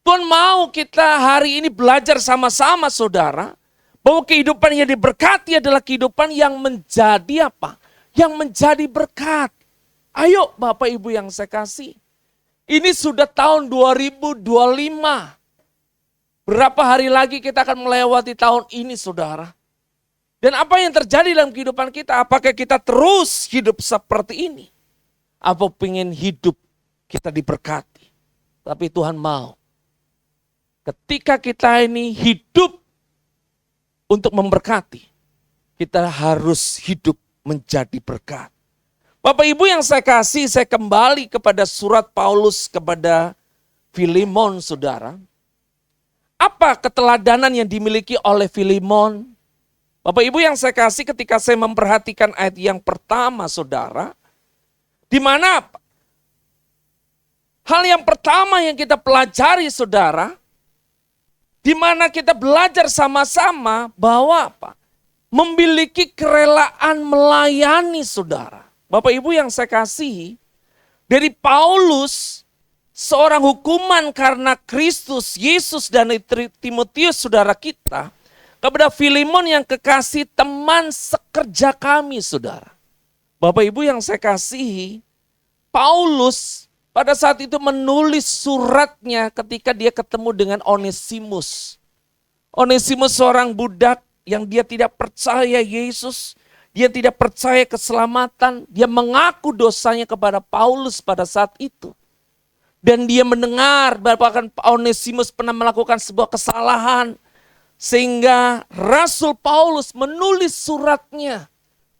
Tuhan mau kita hari ini belajar sama-sama, saudara, bahwa kehidupan yang diberkati adalah kehidupan yang menjadi apa? Yang menjadi berkat. Ayo Bapak Ibu yang saya kasih. Ini sudah tahun 2025. Berapa hari lagi kita akan melewati tahun ini, saudara. Dan apa yang terjadi dalam kehidupan kita? Apakah kita terus hidup seperti ini? Apa pengen hidup kita diberkati? Tapi Tuhan mau. Ketika kita ini hidup untuk memberkati, kita harus hidup menjadi berkat. Bapak Ibu yang saya kasih, saya kembali kepada surat Paulus kepada Filemon, saudara. Apa keteladanan yang dimiliki oleh Filemon? Bapak Ibu yang saya kasih, ketika saya memperhatikan ayat yang pertama, saudara, di mana hal yang pertama yang kita pelajari, saudara, di mana kita belajar sama-sama bahwa apa? Memiliki kerelaan melayani, saudara. Bapak Ibu yang saya kasih, dari Paulus, seorang hukuman karena Kristus, Yesus dan Timotius saudara kita, kepada Filemon yang kekasih teman sekerja kami, saudara. Bapak Ibu yang saya kasihi, Paulus pada saat itu menulis suratnya ketika dia ketemu dengan Onesimus. Onesimus seorang budak yang dia tidak percaya Yesus, dia tidak percaya keselamatan, dia mengaku dosanya kepada Paulus pada saat itu. Dan dia mendengar bahkan Onesimus pernah melakukan sebuah kesalahan, sehingga Rasul Paulus menulis suratnya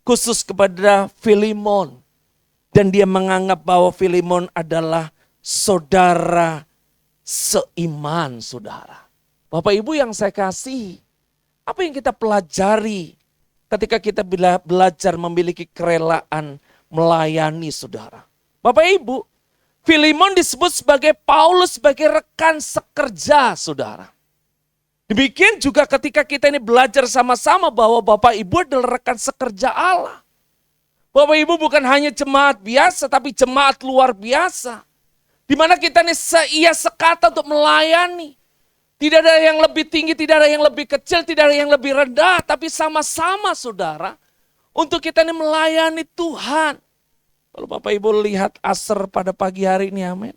khusus kepada Filemon. Dan dia menganggap bahwa Filemon adalah saudara seiman, saudara. Bapak Ibu yang saya kasih, apa yang kita pelajari ketika kita belajar memiliki kerelaan melayani, saudara. Bapak Ibu, Filemon disebut sebagai Paulus sebagai rekan sekerja, saudara. Demikian juga ketika kita ini belajar sama-sama bahwa Bapak Ibu adalah rekan sekerja Allah. Bapak Ibu bukan hanya jemaat biasa, tapi jemaat luar biasa. Di mana kita nih seia sekata untuk melayani. Tidak ada yang lebih tinggi, tidak ada yang lebih kecil, tidak ada yang lebih rendah. Tapi sama-sama saudara, untuk kita nih melayani Tuhan. Kalau Bapak Ibu lihat Aser pada pagi hari ini, amin.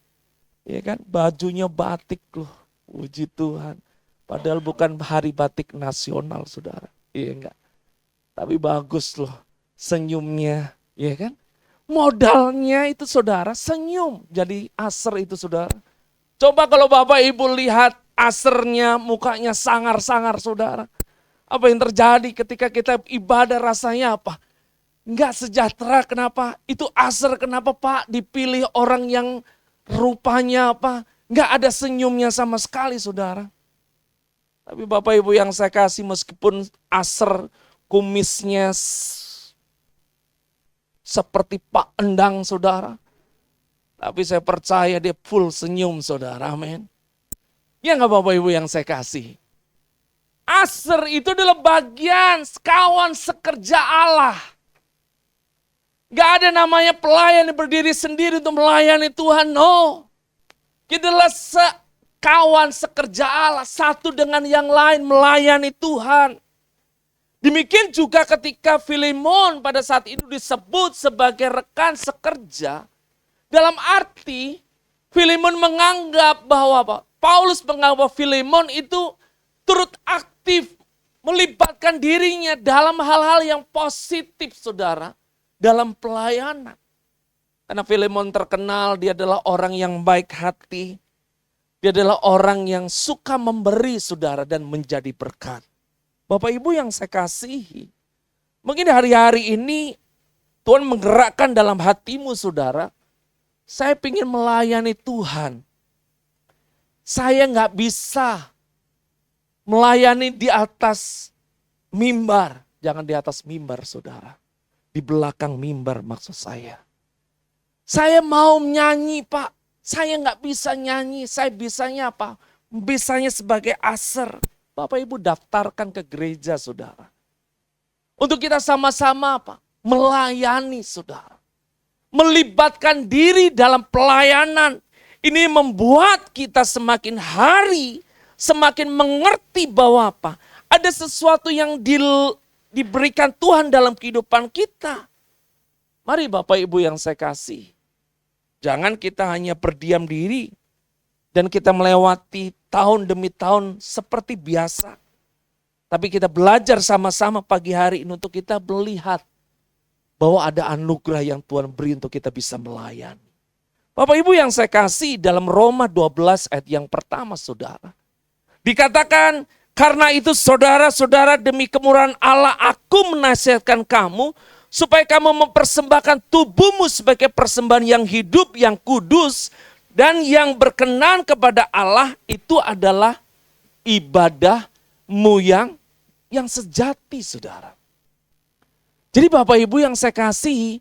Ya kan, bajunya batik loh, puji Tuhan. Padahal bukan hari batik nasional saudara, iya enggak. Tapi bagus loh, senyumnya, ya kan. Modalnya itu saudara, senyum. Jadi Aser itu saudara. Coba kalau Bapak Ibu lihat Asernya, mukanya sangar-sangar saudara. Apa yang terjadi ketika kita ibadah rasanya apa? Enggak sejahtera, kenapa? Itu Aser, kenapa Pak dipilih orang yang rupanya apa? Enggak ada senyumnya sama sekali saudara. Tapi Bapak Ibu yang saya kasih, meskipun Aser kumisnya seperti Pak Endang saudara. Tapi saya percaya dia full senyum saudara, amin. Ya enggak Bapak Ibu yang saya kasih. Aser itu adalah bagian kawan sekerja Allah. Gak ada namanya pelayan yang berdiri sendiri untuk melayani Tuhan, no. Kita adalah kawan sekerja Allah, satu dengan yang lain melayani Tuhan. Demikian juga ketika Filemon pada saat itu disebut sebagai rekan sekerja, dalam arti Filemon menganggap bahwa apa? Paulus menganggap Filemon itu turut aktif melibatkan dirinya dalam hal-hal yang positif saudara, dalam pelayanan. Karena Filemon terkenal dia adalah orang yang baik hati, dia adalah orang yang suka memberi saudara dan menjadi berkat. Bapak Ibu yang saya kasihi, mungkin hari-hari ini Tuhan menggerakkan dalam hatimu saudara, saya ingin melayani Tuhan. Saya nggak bisa melayani di atas mimbar. Jangan di atas mimbar saudara. Di belakang mimbar maksud saya. Saya mau nyanyi Pak. Saya nggak bisa nyanyi. Saya bisanya apa? Bisanya sebagai Aser. Bapak Ibu daftarkan ke gereja saudara. Untuk kita sama-sama apa? Melayani saudara. Melibatkan diri dalam pelayanan. Ini membuat kita semakin hari semakin mengerti bahwa apa? Ada sesuatu yang diberikan Tuhan dalam kehidupan kita. Mari Bapak Ibu yang saya kasih. Jangan kita hanya berdiam diri dan kita melewati tahun demi tahun seperti biasa. Tapi kita belajar sama-sama pagi hari ini untuk kita melihat bahwa ada anugerah yang Tuhan beri untuk kita bisa melayani. Bapak Ibu yang saya kasih, dalam Roma 12 ayat yang pertama saudara. Dikatakan, karena itu saudara-saudara demi kemurahan Allah aku menasihatkan kamu supaya kamu mempersembahkan tubuhmu sebagai persembahan yang hidup, yang kudus, dan yang berkenan kepada Allah. Itu adalah ibadahmu yang sejati saudara. Jadi Bapak Ibu yang saya kasihi,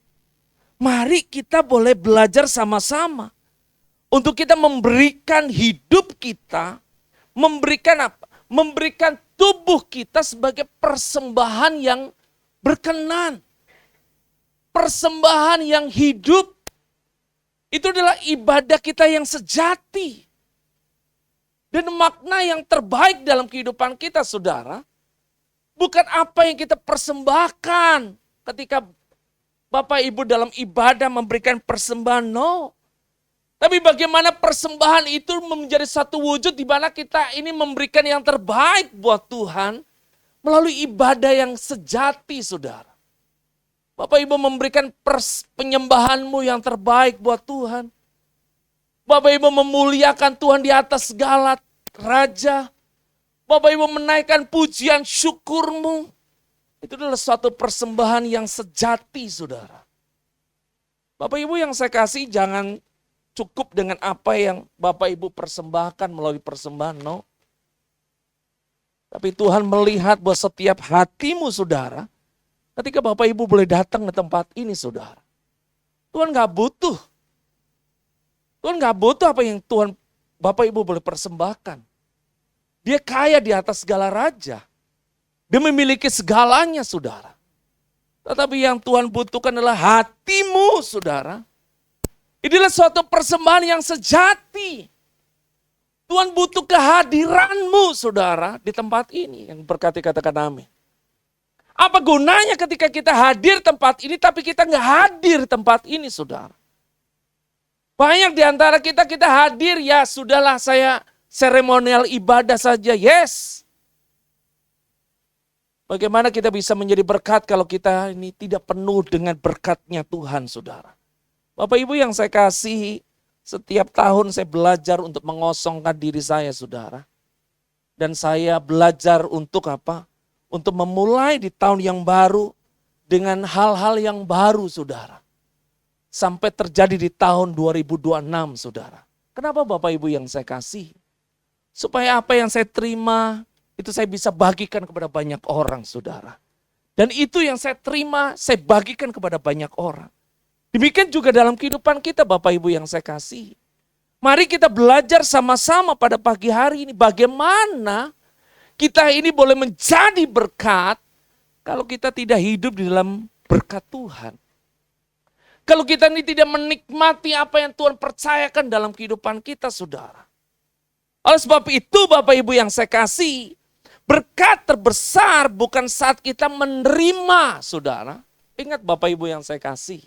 mari kita boleh belajar sama-sama untuk kita memberikan hidup kita, memberikan apa? Memberikan tubuh kita sebagai persembahan yang berkenan. Persembahan yang hidup, itu adalah ibadah kita yang sejati. Dan makna yang terbaik dalam kehidupan kita saudara, bukan apa yang kita persembahkan ketika Bapak Ibu dalam ibadah memberikan persembahan, no. Tapi bagaimana persembahan itu menjadi satu wujud di mana kita ini memberikan yang terbaik buat Tuhan melalui ibadah yang sejati saudara. Bapak Ibu memberikan penyembahanmu yang terbaik buat Tuhan. Bapak Ibu memuliakan Tuhan di atas segala raja. Bapak Ibu menaikkan pujian syukurmu. Itu adalah suatu persembahan yang sejati saudara. Bapak Ibu yang saya kasih, jangan cukup dengan apa yang Bapak Ibu persembahkan melalui persembahan, no. Tapi Tuhan melihat bahwa setiap hatimu saudara, ketika Bapak Ibu boleh datang ke tempat ini saudara, Tuhan gak butuh. Tuhan gak butuh apa yang Tuhan Bapak Ibu boleh persembahkan. Dia kaya di atas segala raja. Dia memiliki segalanya saudara. Tetapi yang Tuhan butuhkan adalah hatimu, saudara. Inilah suatu persembahan yang sejati. Tuhan butuh kehadiranmu, saudara, di tempat ini. Yang berkati katakan amin. Apa gunanya ketika kita hadir tempat ini, tapi kita nggak hadir tempat ini, saudara? Banyak di antara kita hadir, ya sudahlah saya seremonial ibadah saja, yes. Bagaimana kita bisa menjadi berkat kalau kita ini tidak penuh dengan berkatnya Tuhan, saudara? Bapak Ibu yang saya kasihi, setiap tahun saya belajar untuk mengosongkan diri saya, saudara. Dan saya belajar untuk apa? Untuk memulai di tahun yang baru dengan hal-hal yang baru, saudara. Sampai terjadi di tahun 2026, saudara. Kenapa Bapak Ibu yang saya kasih? Supaya apa yang saya terima, itu saya bisa bagikan kepada banyak orang, saudara. Dan itu yang saya terima, saya bagikan kepada banyak orang. Demikian juga dalam kehidupan kita, Bapak Ibu yang saya kasih. Mari kita belajar sama-sama pada pagi hari ini bagaimana kita ini boleh menjadi berkat kalau kita tidak hidup di dalam berkat Tuhan. Kalau kita ini tidak menikmati apa yang Tuhan percayakan dalam kehidupan kita, saudara. Oleh sebab itu, Bapak Ibu yang saya kasih, berkat terbesar bukan saat kita menerima, saudara. Ingat Bapak Ibu yang saya kasih.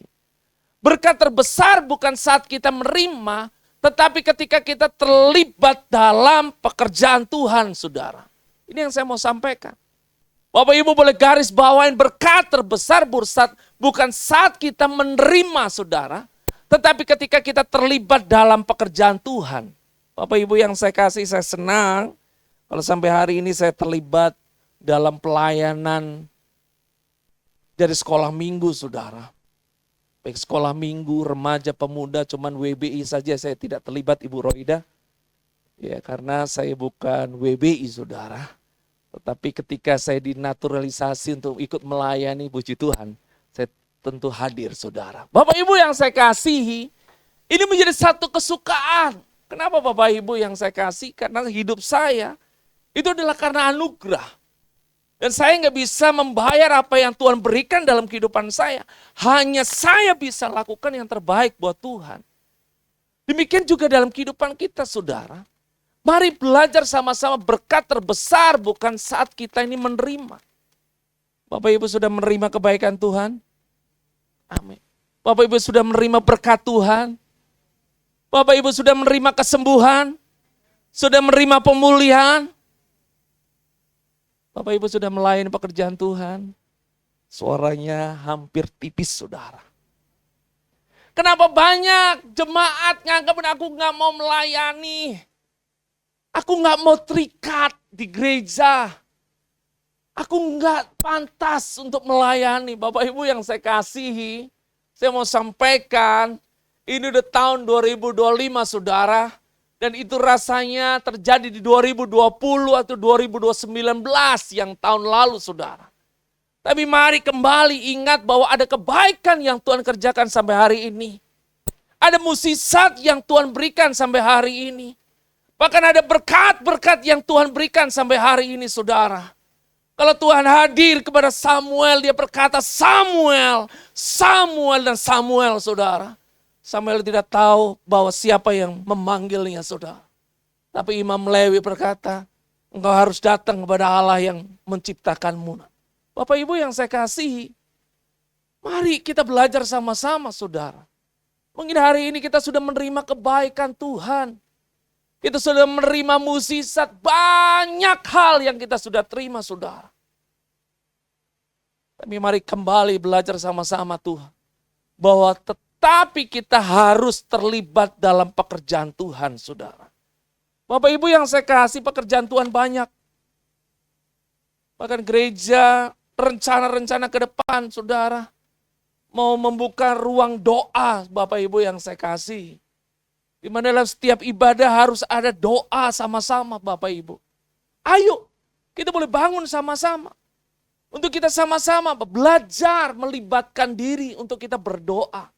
Berkat terbesar bukan saat kita menerima, tetapi ketika kita terlibat dalam pekerjaan Tuhan, saudara. Ini yang saya mau sampaikan. Bapak Ibu boleh garis bawain berkat terbesar bukan saat kita menerima, saudara. Tetapi ketika kita terlibat dalam pekerjaan Tuhan. Bapak Ibu yang saya kasih, saya senang kalau sampai hari ini saya terlibat dalam pelayanan dari sekolah minggu, saudara. Baik sekolah minggu, remaja, pemuda, cuman WBI saja saya tidak terlibat, Ibu Roida. Ya, karena saya bukan WBI, saudara. Tetapi ketika saya dinaturalisasi untuk ikut melayani, puji Tuhan, saya tentu hadir, saudara. Bapak Ibu yang saya kasihi, ini menjadi satu kesukaan. Kenapa Bapak Ibu yang saya kasih? Karena hidup saya itu adalah karena anugerah. Dan saya nggak bisa membayar apa yang Tuhan berikan dalam kehidupan saya. Hanya saya bisa lakukan yang terbaik buat Tuhan. Demikian juga dalam kehidupan kita, saudara. Mari belajar sama-sama berkat terbesar bukan saat kita ini menerima. Bapak Ibu sudah menerima kebaikan Tuhan? Amin. Bapak Ibu sudah menerima berkat Tuhan? Bapak Ibu sudah menerima kesembuhan? Sudah menerima pemulihan? Bapak Ibu sudah melayani pekerjaan Tuhan? Suaranya hampir tipis, saudara. Kenapa banyak jemaat nganggap aku nggak mau melayani? Aku nggak mau terikat di gereja. Aku nggak pantas untuk melayani. Bapak Ibu yang saya kasihi, saya mau sampaikan, ini udah tahun 2025, saudara. Dan itu rasanya terjadi di 2020 atau 2019 yang tahun lalu, saudara. Tapi mari kembali ingat bahwa ada kebaikan yang Tuhan kerjakan sampai hari ini. Ada mukjizat yang Tuhan berikan sampai hari ini. Bahkan ada berkat-berkat yang Tuhan berikan sampai hari ini, saudara. Kalau Tuhan hadir kepada Samuel, dia berkata Samuel, Samuel dan Samuel, saudara. Samuel tidak tahu bahwa siapa yang memanggilnya, saudara. Tapi Imam Lewi berkata, engkau harus datang kepada Allah yang menciptakanmu. Bapak Ibu yang saya kasihi, mari kita belajar sama-sama, saudara. Mungkin hari ini kita sudah menerima kebaikan Tuhan. Kita sudah menerima mukjizat, banyak hal yang kita sudah terima, saudara. Tapi mari kembali belajar sama-sama Tuhan. Bahwa tetapi kita harus terlibat dalam pekerjaan Tuhan, saudara. Bapak Ibu yang saya kasih, pekerjaan Tuhan banyak. Bahkan gereja, rencana-rencana ke depan, saudara. Mau membuka ruang doa, Bapak Ibu yang saya kasih. Di mana dalam setiap ibadah harus ada doa sama-sama, Bapak Ibu. Ayo, kita boleh bangun sama-sama. Untuk kita sama-sama belajar melibatkan diri untuk kita berdoa.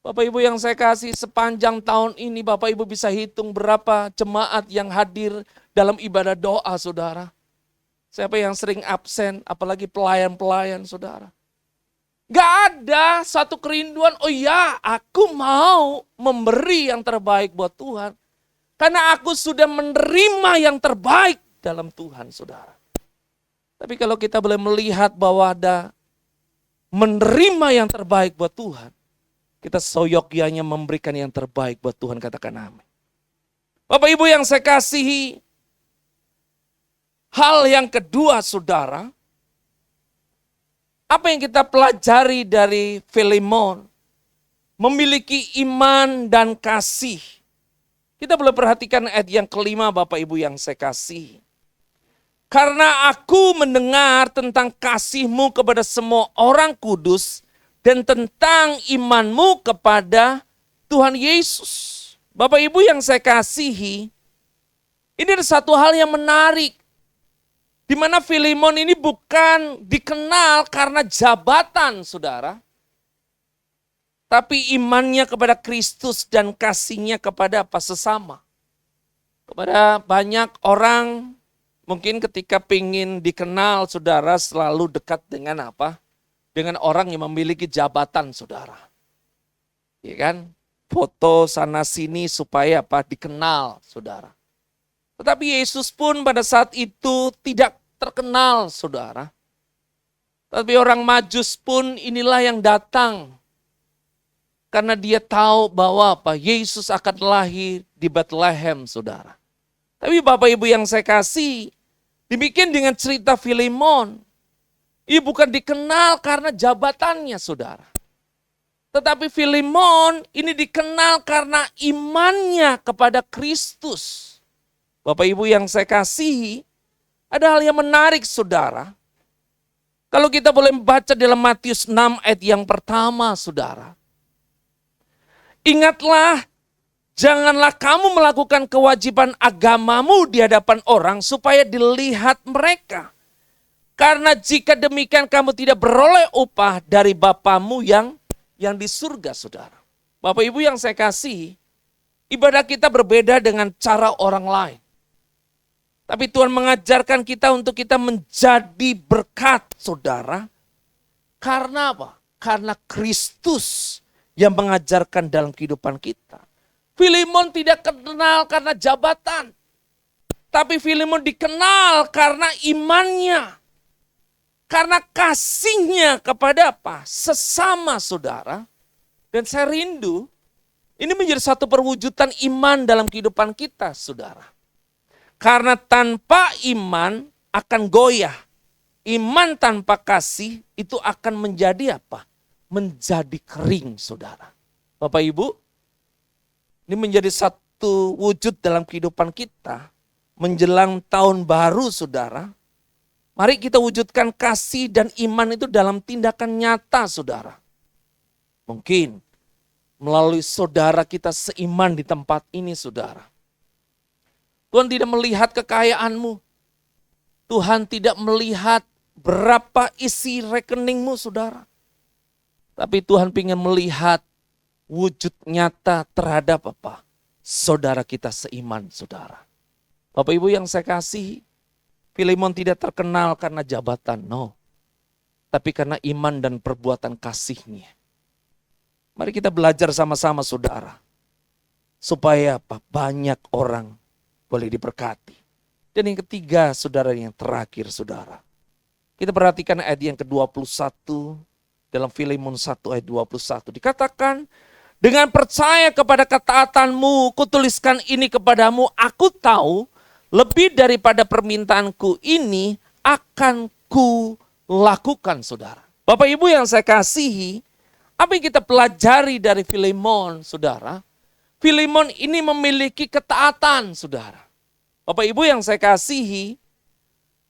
Bapak Ibu yang saya kasih, sepanjang tahun ini Bapak Ibu bisa hitung berapa jemaat yang hadir dalam ibadah doa, saudara. Siapa yang sering absen, apalagi pelayan-pelayan, saudara. Gak ada satu kerinduan, oh ya aku mau memberi yang terbaik buat Tuhan. Karena aku sudah menerima yang terbaik dalam Tuhan, saudara. Tapi kalau kita boleh melihat bahwa ada menerima yang terbaik buat Tuhan, kita seyogyanya memberikan yang terbaik buat Tuhan, katakan amin. Bapak Ibu yang saya kasihi, hal yang kedua saudara, apa yang kita pelajari dari Filemon? Memiliki iman dan kasih. Kita boleh perhatikan ayat yang kelima Bapak Ibu yang saya kasihi. Karena aku mendengar tentang kasihmu kepada semua orang kudus dan tentang imanmu kepada Tuhan Yesus. Bapak Ibu yang saya kasihi, ini ada satu hal yang menarik. Di mana Filemon ini bukan dikenal karena jabatan, saudara. Tapi imannya kepada Kristus dan kasihnya kepada apa? Sesama. Kepada banyak orang, mungkin ketika ingin dikenal, saudara selalu dekat dengan apa? Dengan orang yang memiliki jabatan, saudara. Ya kan? Foto sana sini supaya apa? Dikenal, saudara. Tetapi Yesus pun pada saat itu tidak terkenal, saudara. Tapi orang Majus pun inilah yang datang. Karena dia tahu bahwa apa? Yesus akan lahir di Bethlehem, saudara. Tapi Bapak Ibu yang saya kasih, demikian dengan cerita Filemon. Ia bukan dikenal karena jabatannya, saudara. Tetapi Filemon ini dikenal karena imannya kepada Kristus. Bapak Ibu yang saya kasihi, ada hal yang menarik saudara. Kalau kita boleh membaca dalam Matius 6 ayat yang pertama saudara. Ingatlah, janganlah kamu melakukan kewajiban agamamu di hadapan orang supaya dilihat mereka. Karena jika demikian kamu tidak beroleh upah dari Bapamu yang di surga saudara. Bapak Ibu yang saya kasih, ibadah kita berbeda dengan cara orang lain. Tapi Tuhan mengajarkan kita untuk kita menjadi berkat, saudara. Karena apa? Karena Kristus yang mengajarkan dalam kehidupan kita. Filemon tidak kenal karena jabatan. Tapi Filemon dikenal karena imannya. Karena kasihnya kepada apa? Sesama, saudara. Dan saya rindu, ini menjadi satu perwujudan iman dalam kehidupan kita, saudara. Karena tanpa iman akan goyah. Iman tanpa kasih itu akan menjadi apa? Menjadi kering, saudara. Bapak Ibu, ini menjadi satu wujud dalam kehidupan kita. Menjelang tahun baru, saudara. Mari kita wujudkan kasih dan iman itu dalam tindakan nyata, saudara. Mungkin melalui saudara kita seiman di tempat ini, saudara. Tuhan tidak melihat kekayaanmu. Tuhan tidak melihat berapa isi rekeningmu, saudara. Tapi Tuhan ingin melihat wujud nyata terhadap apa? Saudara kita seiman, saudara. Bapak Ibu yang saya kasih, Filemon tidak terkenal karena jabatan, no. Tapi karena iman dan perbuatan kasihnya. Mari kita belajar sama-sama, saudara. Supaya apa? Banyak orang boleh diberkati. Dan yang ketiga, saudara, yang terakhir, saudara. Kita perhatikan ayat yang ke-21 dalam Filemon 1 ayat 21. Dikatakan, dengan percaya kepada ketaatanmu, kutuliskan ini kepadamu, aku tahu lebih daripada permintaanku ini akan ku lakukan, saudara. Bapak Ibu yang saya kasihi, apa yang kita pelajari dari Filemon, saudara? Filemon ini memiliki ketaatan, saudara. Bapak Ibu yang saya kasihi,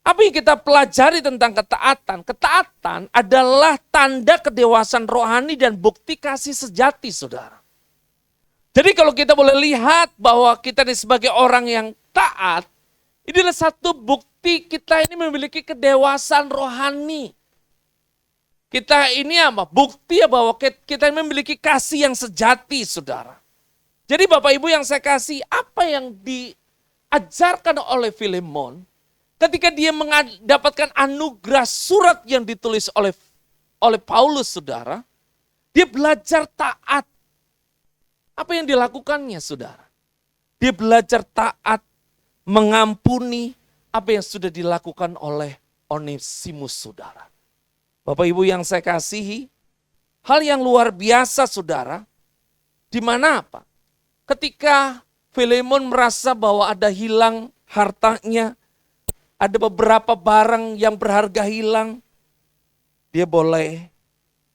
apa yang kita pelajari tentang ketaatan? Ketaatan adalah tanda kedewasaan rohani dan bukti kasih sejati, saudara. Jadi kalau kita boleh lihat bahwa kita ini sebagai orang yang taat, ini adalah satu bukti kita ini memiliki kedewasaan rohani. Kita ini apa? Bukti bahwa kita ini memiliki kasih yang sejati, saudara. Jadi Bapak Ibu yang saya kasih, apa yang diajarkan oleh Filemon ketika dia mendapatkan anugerah surat yang ditulis oleh oleh Paulus, saudara, dia belajar taat. Apa yang dilakukannya, saudara? Dia belajar taat, mengampuni apa yang sudah dilakukan oleh Onesimus, saudara. Bapak Ibu yang saya kasihi, hal yang luar biasa, saudara, di mana apa? Ketika Filemon merasa bahwa ada hilang hartanya, ada beberapa barang yang berharga hilang, dia boleh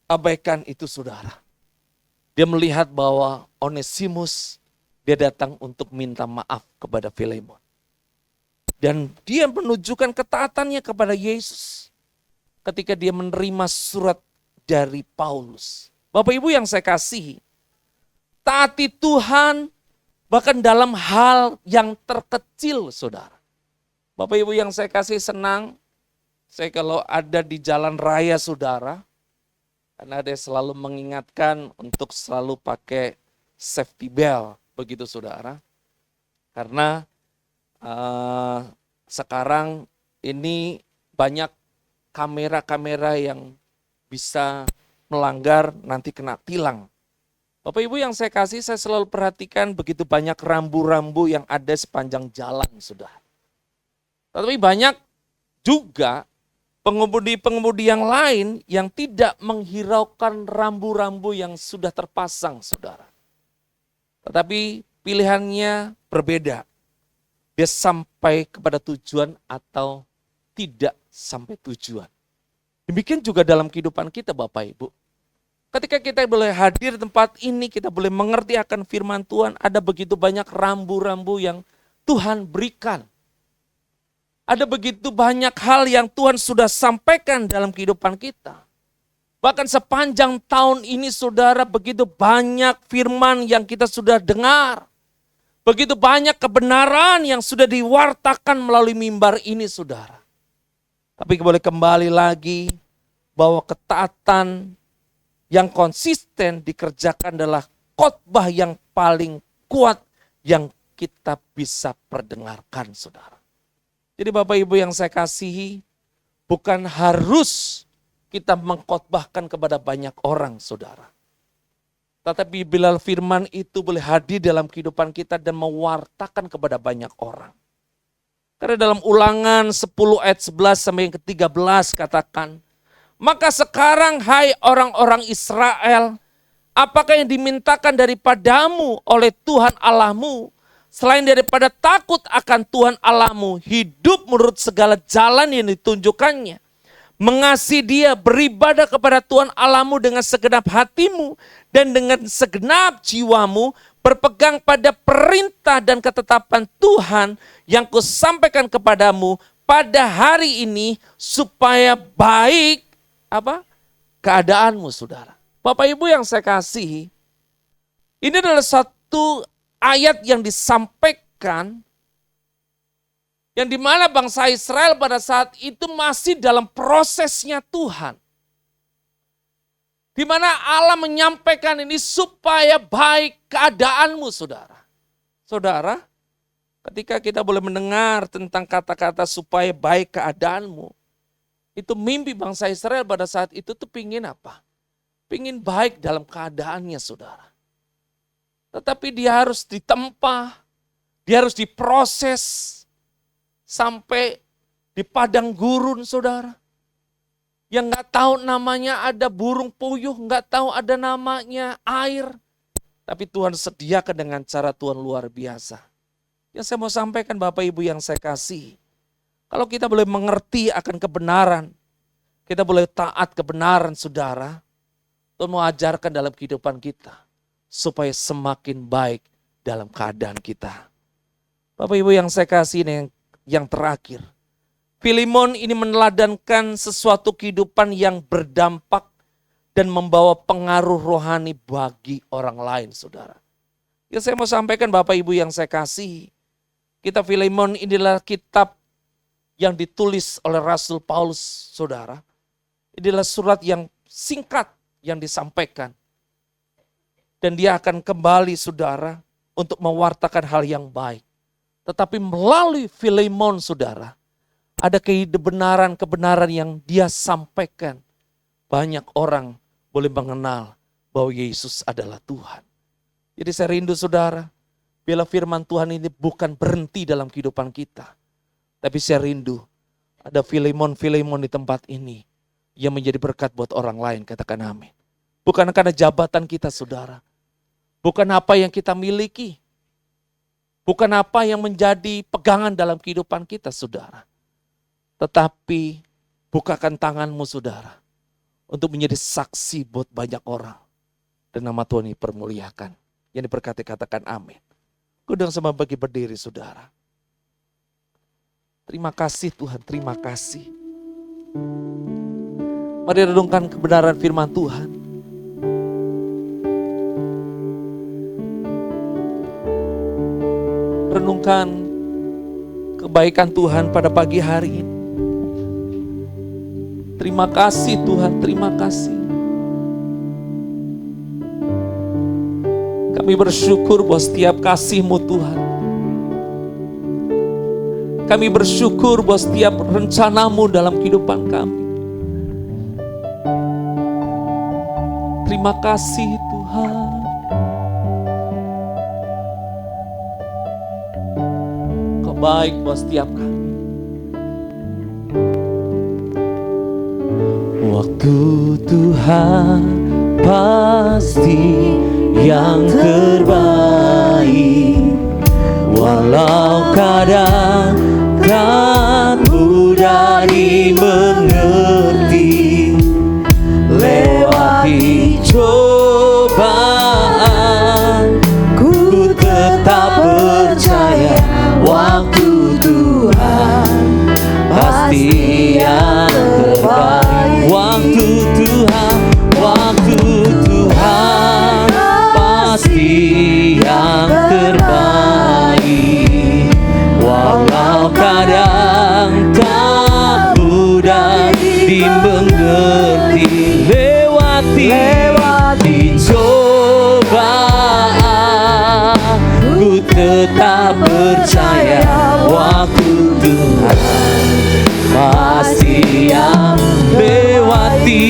abaikan itu, saudara. Dia melihat bahwa Onesimus, dia datang untuk minta maaf kepada Filemon. Dan dia menunjukkan ketaatannya kepada Yesus ketika dia menerima surat dari Paulus. Bapak Ibu yang saya kasihi, taati Tuhan bahkan dalam hal yang terkecil, saudara. Bapak Ibu yang saya kasih, senang saya kalau ada di jalan raya, saudara, karena dia selalu mengingatkan untuk selalu pakai safety belt, begitu saudara. Karena sekarang ini banyak kamera-kamera yang bisa melanggar, nanti kena tilang. Bapak Ibu yang saya kasih, saya selalu perhatikan begitu banyak rambu-rambu yang ada sepanjang jalan, saudara. Tetapi banyak juga pengemudi-pengemudi yang lain yang tidak menghiraukan rambu-rambu yang sudah terpasang, saudara. Tetapi pilihannya berbeda. Dia sampai kepada tujuan atau tidak sampai tujuan. Demikian juga dalam kehidupan kita, Bapak Ibu. Ketika kita boleh hadir di tempat ini, kita boleh mengerti akan firman Tuhan, ada begitu banyak rambu-rambu yang Tuhan berikan. Ada begitu banyak hal yang Tuhan sudah sampaikan dalam kehidupan kita. Bahkan sepanjang tahun ini, saudara, begitu banyak firman yang kita sudah dengar. Begitu banyak kebenaran yang sudah diwartakan melalui mimbar ini, saudara. Tapi boleh kembali lagi bahwa ketaatan yang konsisten dikerjakan adalah khotbah yang paling kuat yang kita bisa perdengarkan, saudara. Jadi Bapak Ibu yang saya kasihi, bukan harus kita mengkhotbahkan kepada banyak orang, saudara. Tetapi bila firman itu boleh hadir dalam kehidupan kita dan mewartakan kepada banyak orang. Karena dalam Ulangan 10 ayat 11 sampai yang ke-13 katakan, maka sekarang hai orang-orang Israel, apakah yang dimintakan daripadamu oleh Tuhan Allahmu, selain daripada takut akan Tuhan Allahmu, hidup menurut segala jalan yang ditunjukkannya, mengasihi Dia, beribadah kepada Tuhan Allahmu dengan segenap hatimu dan dengan segenap jiwamu, berpegang pada perintah dan ketetapan Tuhan yang kusampaikan kepadamu pada hari ini, supaya baik keadaanmu, saudara. Bapak Ibu yang saya kasihi, ini adalah satu ayat yang disampaikan yang dimana bangsa Israel pada saat itu masih dalam prosesnya Tuhan. Di mana Allah menyampaikan ini supaya baik keadaanmu, saudara. Saudara, ketika kita boleh mendengar tentang kata-kata supaya baik keadaanmu, itu mimpi bangsa Israel pada saat itu tuh pingin apa? Pingin baik dalam keadaannya, saudara. Tetapi dia harus ditempa, dia harus diproses sampai di padang gurun, saudara. Yang gak tahu namanya ada burung puyuh, gak tahu ada namanya air. Tapi Tuhan sediakan dengan cara Tuhan luar biasa. Yang saya mau sampaikan Bapak Ibu yang saya kasih, kalau kita boleh mengerti akan kebenaran, kita boleh taat kebenaran, saudara, Tuhan mau ajarkan dalam kehidupan kita, supaya semakin baik dalam keadaan kita. Bapak Ibu yang saya kasih, yang terakhir, Filemon ini meneladankan sesuatu kehidupan yang berdampak dan membawa pengaruh rohani bagi orang lain, saudara. Yang saya mau sampaikan Bapak Ibu yang saya kasih, kitab Filemon inilah kitab yang ditulis oleh Rasul Paulus, saudara. Inilah surat yang singkat yang disampaikan. Dan dia akan kembali, saudara, untuk mewartakan hal yang baik. Tetapi melalui Filemon, saudara, ada kebenaran-kebenaran yang dia sampaikan banyak orang boleh mengenal bahwa Yesus adalah Tuhan. Jadi saya rindu saudara, bila firman Tuhan ini bukan berhenti dalam kehidupan kita. Tapi saya rindu ada Filemon di tempat ini yang menjadi berkat buat orang lain, katakan amin. Bukan karena jabatan kita saudara, bukan apa yang kita miliki, bukan apa yang menjadi pegangan dalam kehidupan kita saudara. Tetapi bukakan tanganmu saudara, untuk menjadi saksi buat banyak orang. Dan nama Tuhan dipermuliakan. Yang diberkati katakan amin. Kudang sama bagi berdiri saudara. Terima kasih Tuhan, terima kasih. Mari renungkan kebenaran firman Tuhan. Renungkan kebaikan Tuhan pada pagi hari ini. Terima kasih Tuhan, terima kasih. Kami bersyukur bahwa setiap kasih-Mu Tuhan. Kami bersyukur bahwa setiap rencana-Mu dalam kehidupan kami. Terima kasih Tuhan. Kau baik buat setiap kami. Waktu Tuhan pasti yang terbaik, walau kadang tak mudah dimengerti. Lewati cobaan, ku tetap percaya waktu Tuhan pasti yang terbaik. Waktu Tuhan pasti yang terbaik, walau kadang tak mudah dimengerti. Lewati cobaan, ku tetap percaya waktu Tuhan pasti yang lewati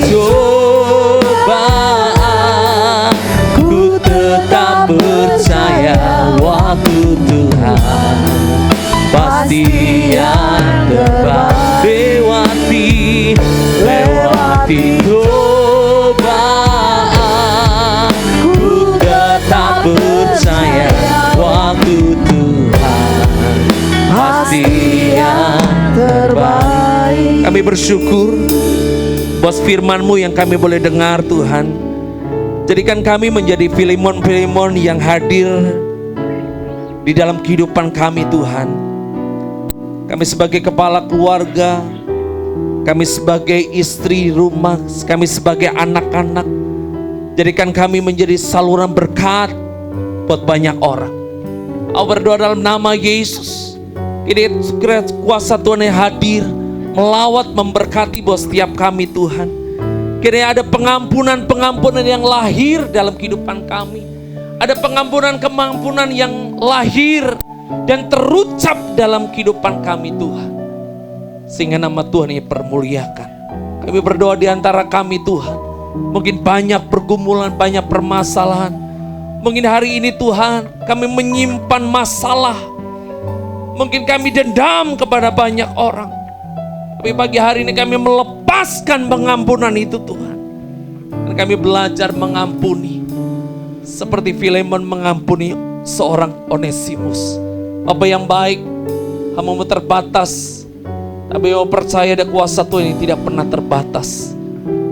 cobaan, ku tetap percaya waktu Tuhan pasti yang terbaik. Lewati cobaan, ku tetap percaya waktu Tuhan pasti yang terbaik. Kami bersyukur buat firman-Mu yang kami boleh dengar Tuhan. Jadikan kami menjadi Filemon yang hadir di dalam kehidupan kami Tuhan. Kami sebagai kepala keluarga, kami sebagai istri rumah, kami sebagai anak-anak, jadikan kami menjadi saluran berkat buat banyak orang. Aku berdoa dalam nama Yesus, kini kuasa Tuhan yang hadir melawat memberkati buat setiap kami Tuhan. Kiranya ada pengampunan yang lahir dalam kehidupan kami. Ada pengampunan yang lahir dan terucap dalam kehidupan kami Tuhan. Sehingga nama Tuhan ini permuliakan. Kami berdoa di antara kami Tuhan. Mungkin banyak pergumulan, banyak permasalahan. Mungkin hari ini Tuhan kami menyimpan masalah. Mungkin kami dendam kepada banyak orang. Tapi pagi hari ini kami melepaskan pengampunan itu Tuhan. Dan kami belajar mengampuni. Seperti Filemon mengampuni seorang Onesimus. Bapa yang baik, hamba-Mu terbatas. Tapi Bapa percaya ada kuasa Tuhan yang tidak pernah terbatas.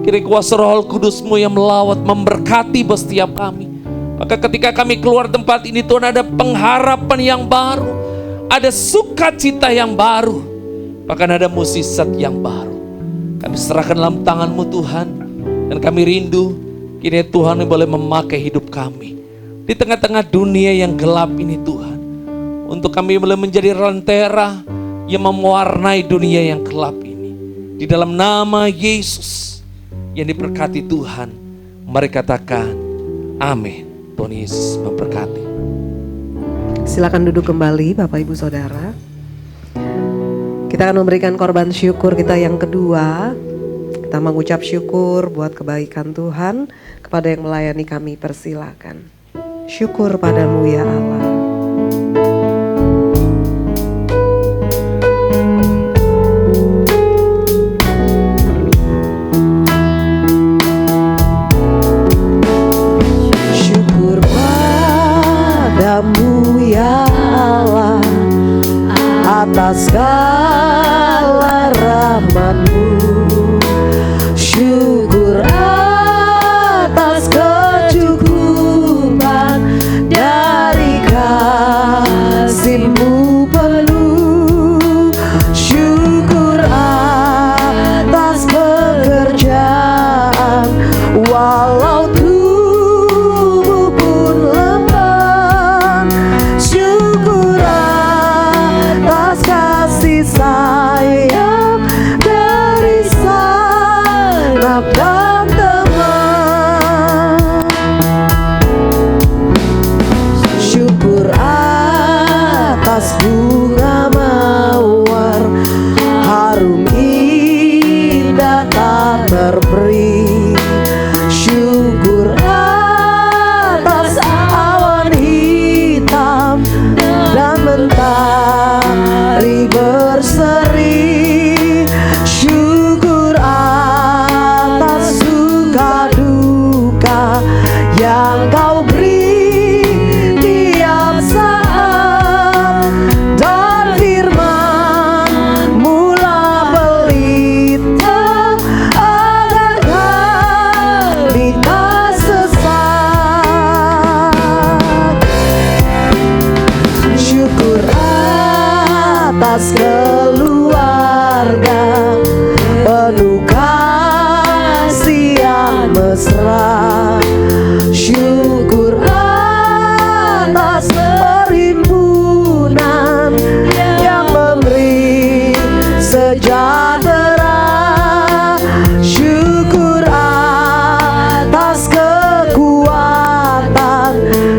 Kira kuasa Roh Kudus-Mu yang melawat memberkati buat setiap kami. Maka ketika kami keluar tempat ini Tuhan, ada pengharapan yang baru. Ada sukacita yang baru. Bahkan ada mukjizat yang baru. Kami serahkan dalam tangan-Mu Tuhan. Dan kami rindu kini Tuhan yang boleh memakai hidup kami di tengah-tengah dunia yang gelap ini Tuhan. Untuk kami boleh menjadi lentera yang mewarnai dunia yang gelap ini. Di dalam nama Yesus yang diberkati Tuhan, mari katakan amin. Tuhan Yesus memberkati. Silakan duduk kembali Bapak Ibu Saudara. Kita Kita akan memberikan korban syukur kita yang kedua. Kita mengucap syukur buat kebaikan Tuhan. Kepada yang melayani kami persilakan. Syukur padamu ya Allah. Syukur padamu ya Allah atas segala rahmat-Mu. Syukur atas kecukupan dari kasih-Mu penuh. Syukur atas pekerjaan walau tubuh pun lemah. Syukur atas kasih sayang dari sanap dan teman. Syukur atas bunga mawar harum indah tak terperi. Syukur atas awan hitam dan mentari berseri. Syukur atas suka duka yang Kau beri tiap saat. Dan firman mula pelita agar kami tak sesat. Syukur atas keluarga penuh kasih yang mesra. Syukur atas perhimpunan yang memberi sejahtera. Syukur atas kekuatan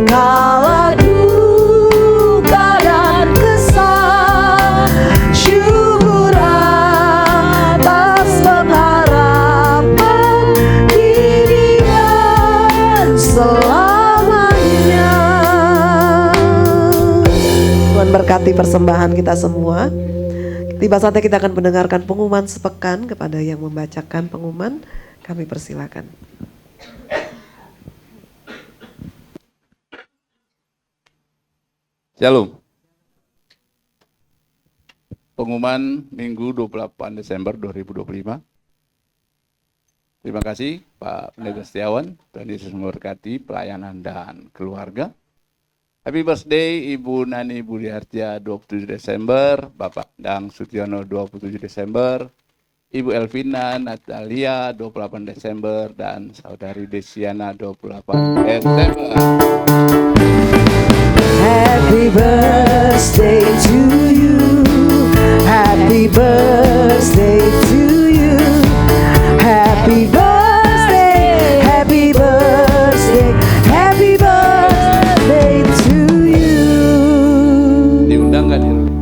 kala duka dan kesal. Syukur atas pengharapan kini dan selamanya. Tuhan berkati persembahan kita semua. Tiba saatnya kita akan mendengarkan pengumuman sepekan. Kepada yang membacakan pengumuman, kami persilakan. Shalom. Pengumuman Minggu 28 Desember 2025. Terima kasih Pak Pendeta Setiawan. Tuhan Yesus memberkati pelayanan dan keluarga. Happy birthday Ibu Nani Budiarja 27 Desember, Bapak Dang Sutiono 27 Desember, Ibu Elvina Natalia 28 Desember, dan Saudari Desiana 28 Desember. Happy birthday to you. Happy birthday to you. Happy birthday. Happy birthday. Happy birthday to you. Diundang nggak di rumah?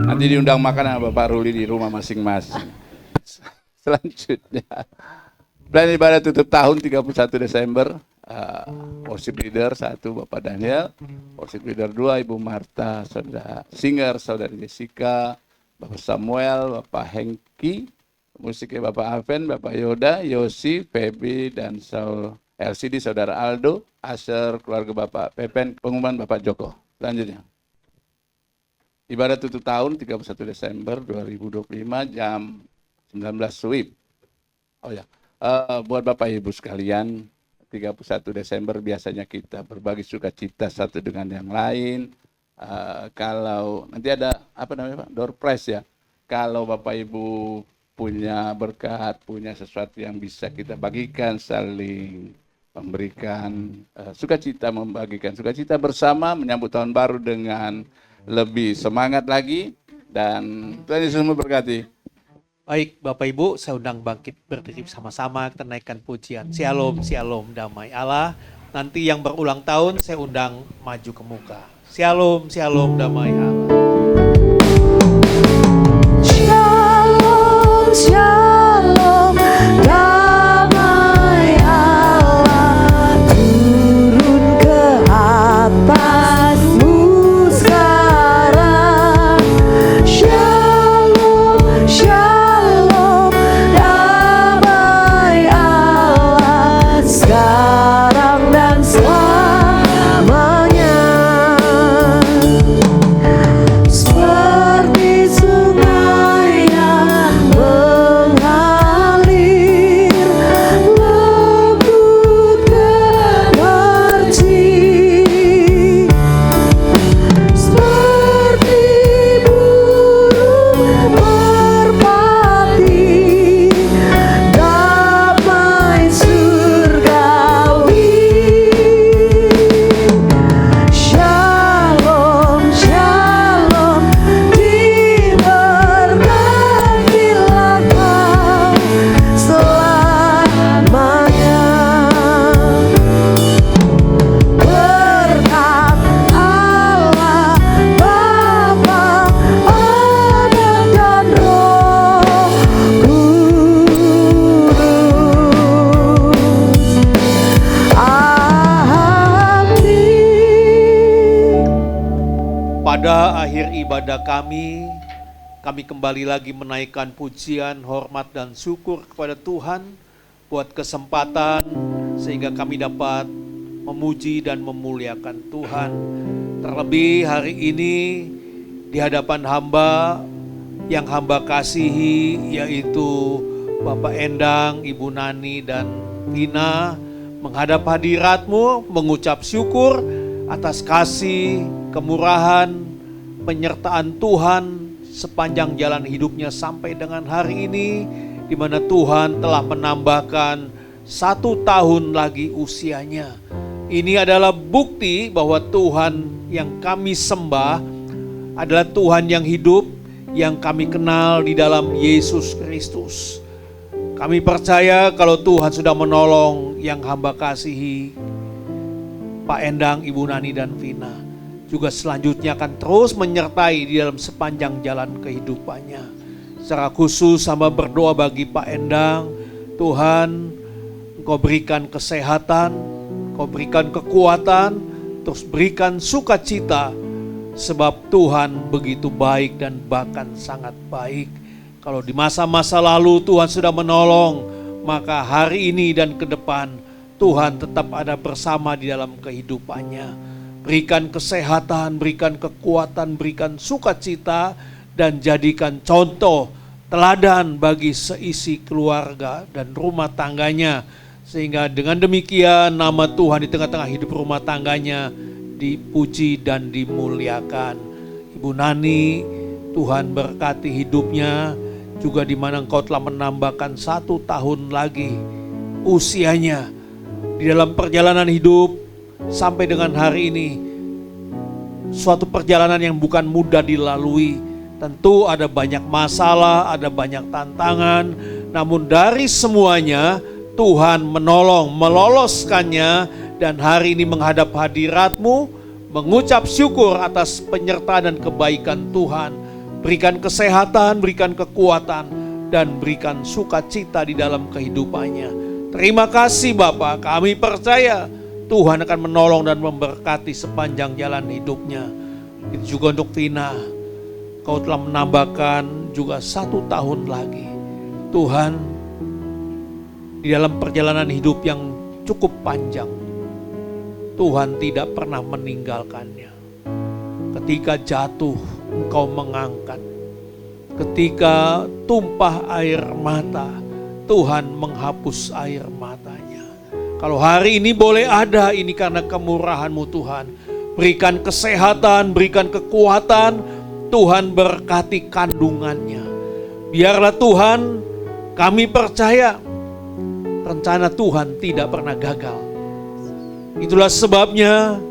Nanti diundang makan sama Bapak Ruli di rumah masing-masing. Selanjutnya, plan ibadah tutup tahun 31 Desember. Worship leader 1 Bapak Daniel, worship leader 2 Ibu Marta, saudara singer Saudari Jessica, Bapak Samuel, Bapak Hengki, musiknya Bapak Aven, Bapak Yoda, Yosi, Feby, dan LCD Saudara Aldo, Asher, keluarga Bapak Pepen, pengumuman Bapak Joko. Selanjutnya, ibadah tutup tahun 31 Desember 2025 jam 19 WIB. Oh ya, buat Bapak Ibu sekalian, 31 Desember biasanya kita berbagi sukacita satu dengan yang lain. Kalau nanti ada apa namanya Pak, door prize ya. Kalau Bapak Ibu punya berkat, punya sesuatu yang bisa kita bagikan, saling memberikan sukacita, membagikan sukacita bersama, menyambut tahun baru dengan lebih semangat lagi. Dan Tuhan Yesus memberkati. Baik Bapak Ibu, saya undang bangkit berdiri bersama-sama, kita naikkan pujian. Shalom, shalom, damai Allah. Nanti yang berulang tahun saya undang maju ke muka. Shalom, shalom, damai Allah. shalom, damai Allah turun ke atasmu sekarang. Shalom, shalom, damai Allah sekarang dan selamanya. Seperti sungai yang mengalir lembut gemercik, seperti burung merpati, damai surgawi. Shalom, shalom, diberkatilah kau selamanya. Berkat Allah Bapa, Anak dan Roh Kudus. Amin. Pada akhir ibadah kami kembali lagi menaikkan pujian, hormat, dan syukur kepada Tuhan buat kesempatan sehingga kami dapat memuji dan memuliakan Tuhan. Terlebih hari ini di hadapan hamba yang hamba kasihi, yaitu Bapak Endang, Ibu Nani, dan Tina, menghadap hadirat-Mu mengucap syukur atas kasih, kemurahan, penyertaan Tuhan sepanjang jalan hidupnya sampai dengan hari ini, di mana Tuhan telah menambahkan 1 tahun lagi usianya. Ini adalah bukti bahwa Tuhan yang kami sembah adalah Tuhan yang hidup, yang kami kenal di dalam Yesus Kristus. Kami percaya kalau Tuhan sudah menolong yang hamba kasihi, Pak Endang, Ibu Nani, dan Vina, juga selanjutnya akan terus menyertai di dalam sepanjang jalan kehidupannya. Secara khusus hamba berdoa bagi Pak Endang, Tuhan Engkau berikan kesehatan, Engkau berikan kekuatan, terus berikan sukacita, sebab Tuhan begitu baik dan bahkan sangat baik. Kalau di masa-masa lalu Tuhan sudah menolong, maka hari ini dan ke depan Tuhan tetap ada bersama di dalam kehidupannya. Berikan kesehatan, berikan kekuatan, berikan sukacita, dan jadikan contoh teladan bagi seisi keluarga dan rumah tangganya. Sehingga dengan demikian nama Tuhan di tengah-tengah hidup rumah tangganya dipuji dan dimuliakan. Ibu Nani, Tuhan berkati hidupnya, juga di mana Engkau telah menambahkan 1 tahun lagi usianya di dalam perjalanan hidup sampai dengan hari ini. Suatu perjalanan yang bukan mudah dilalui. Tentu ada banyak masalah, ada banyak tantangan, namun dari semuanya Tuhan menolong, meloloskannya, dan hari ini menghadap hadirat-Mu mengucap syukur atas penyertaan dan kebaikan Tuhan. Berikan kesehatan, berikan kekuatan, dan berikan sukacita di dalam kehidupannya. Terima kasih Bapak, kami percaya Tuhan akan menolong dan memberkati sepanjang jalan hidupnya. Itu juga untuk Vina, Kau telah menambahkan juga 1 tahun lagi. Tuhan, di dalam perjalanan hidup yang cukup panjang, Tuhan tidak pernah meninggalkannya. Ketika jatuh, Engkau mengangkat. Ketika tumpah air mata, Tuhan menghapus air matanya. Kalau hari ini boleh ada, ini karena kemurahan-Mu Tuhan. Berikan kesehatan, berikan kekuatan, Tuhan berkati kandungannya. Biarlah Tuhan, kami percaya rencana Tuhan tidak pernah gagal. Itulah sebabnya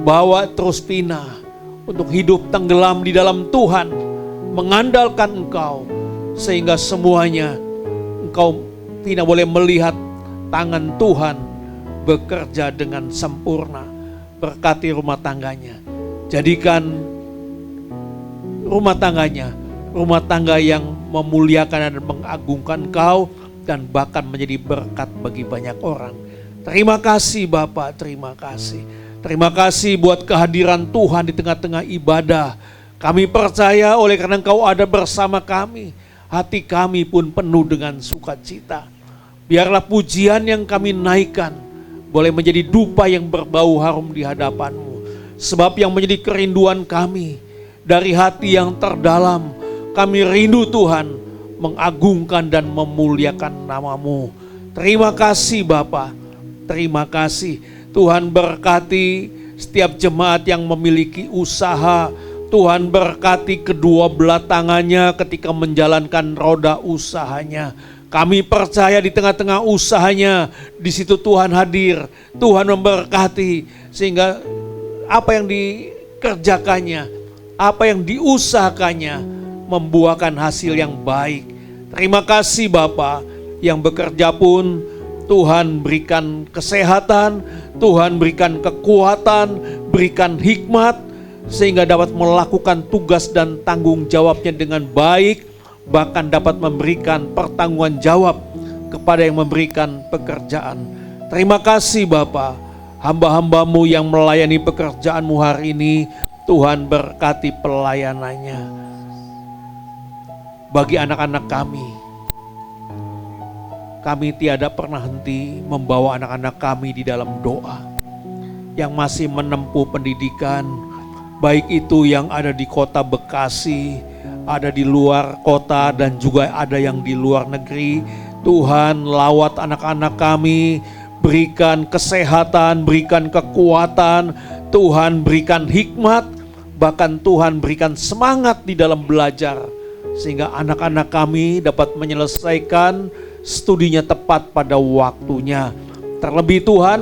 bawa terus Vina untuk hidup tenggelam di dalam Tuhan, mengandalkan Engkau, sehingga semuanya Engkau, Vina, boleh melihat tangan Tuhan bekerja dengan sempurna. Berkati rumah tangganya, jadikan rumah tangganya rumah tangga yang memuliakan dan mengagungkan Engkau, dan bahkan menjadi berkat bagi banyak orang. Terima kasih Bapa, terima kasih. Terima kasih buat kehadiran Tuhan di tengah-tengah ibadah. Kami percaya oleh karena Engkau ada bersama kami, hati kami pun penuh dengan sukacita. Biarlah pujian yang kami naikkan boleh menjadi dupa yang berbau harum di hadapan-Mu. Sebab yang menjadi kerinduan kami dari hati yang terdalam, kami rindu Tuhan mengagungkan dan memuliakan nama-Mu. Terima kasih Bapa, terima kasih. Tuhan berkati setiap jemaat yang memiliki usaha. Tuhan berkati kedua belah tangannya ketika menjalankan roda usahanya. Kami percaya di tengah-tengah usahanya, di situ Tuhan hadir. Tuhan memberkati sehingga apa yang dikerjakannya, apa yang diusahakannya membuahkan hasil yang baik. Terima kasih Bapa, yang bekerja pun Tuhan berikan kesehatan, Tuhan berikan kekuatan, berikan hikmat, sehingga dapat melakukan tugas dan tanggung jawabnya dengan baik, bahkan dapat memberikan pertanggungan jawab kepada yang memberikan pekerjaan. Terima kasih Bapa, hamba-hamba-Mu yang melayani pekerjaan-Mu hari ini, Tuhan berkati pelayanannya. Bagi anak-anak kami tiada pernah henti membawa anak-anak kami di dalam doa. Yang masih menempuh pendidikan, baik itu yang ada di kota Bekasi, ada di luar kota, dan juga ada yang di luar negeri. Tuhan lawat anak-anak kami, berikan kesehatan, berikan kekuatan, Tuhan berikan hikmat, bahkan Tuhan berikan semangat di dalam belajar, sehingga anak-anak kami dapat menyelesaikan studinya tepat pada waktunya. Terlebih Tuhan,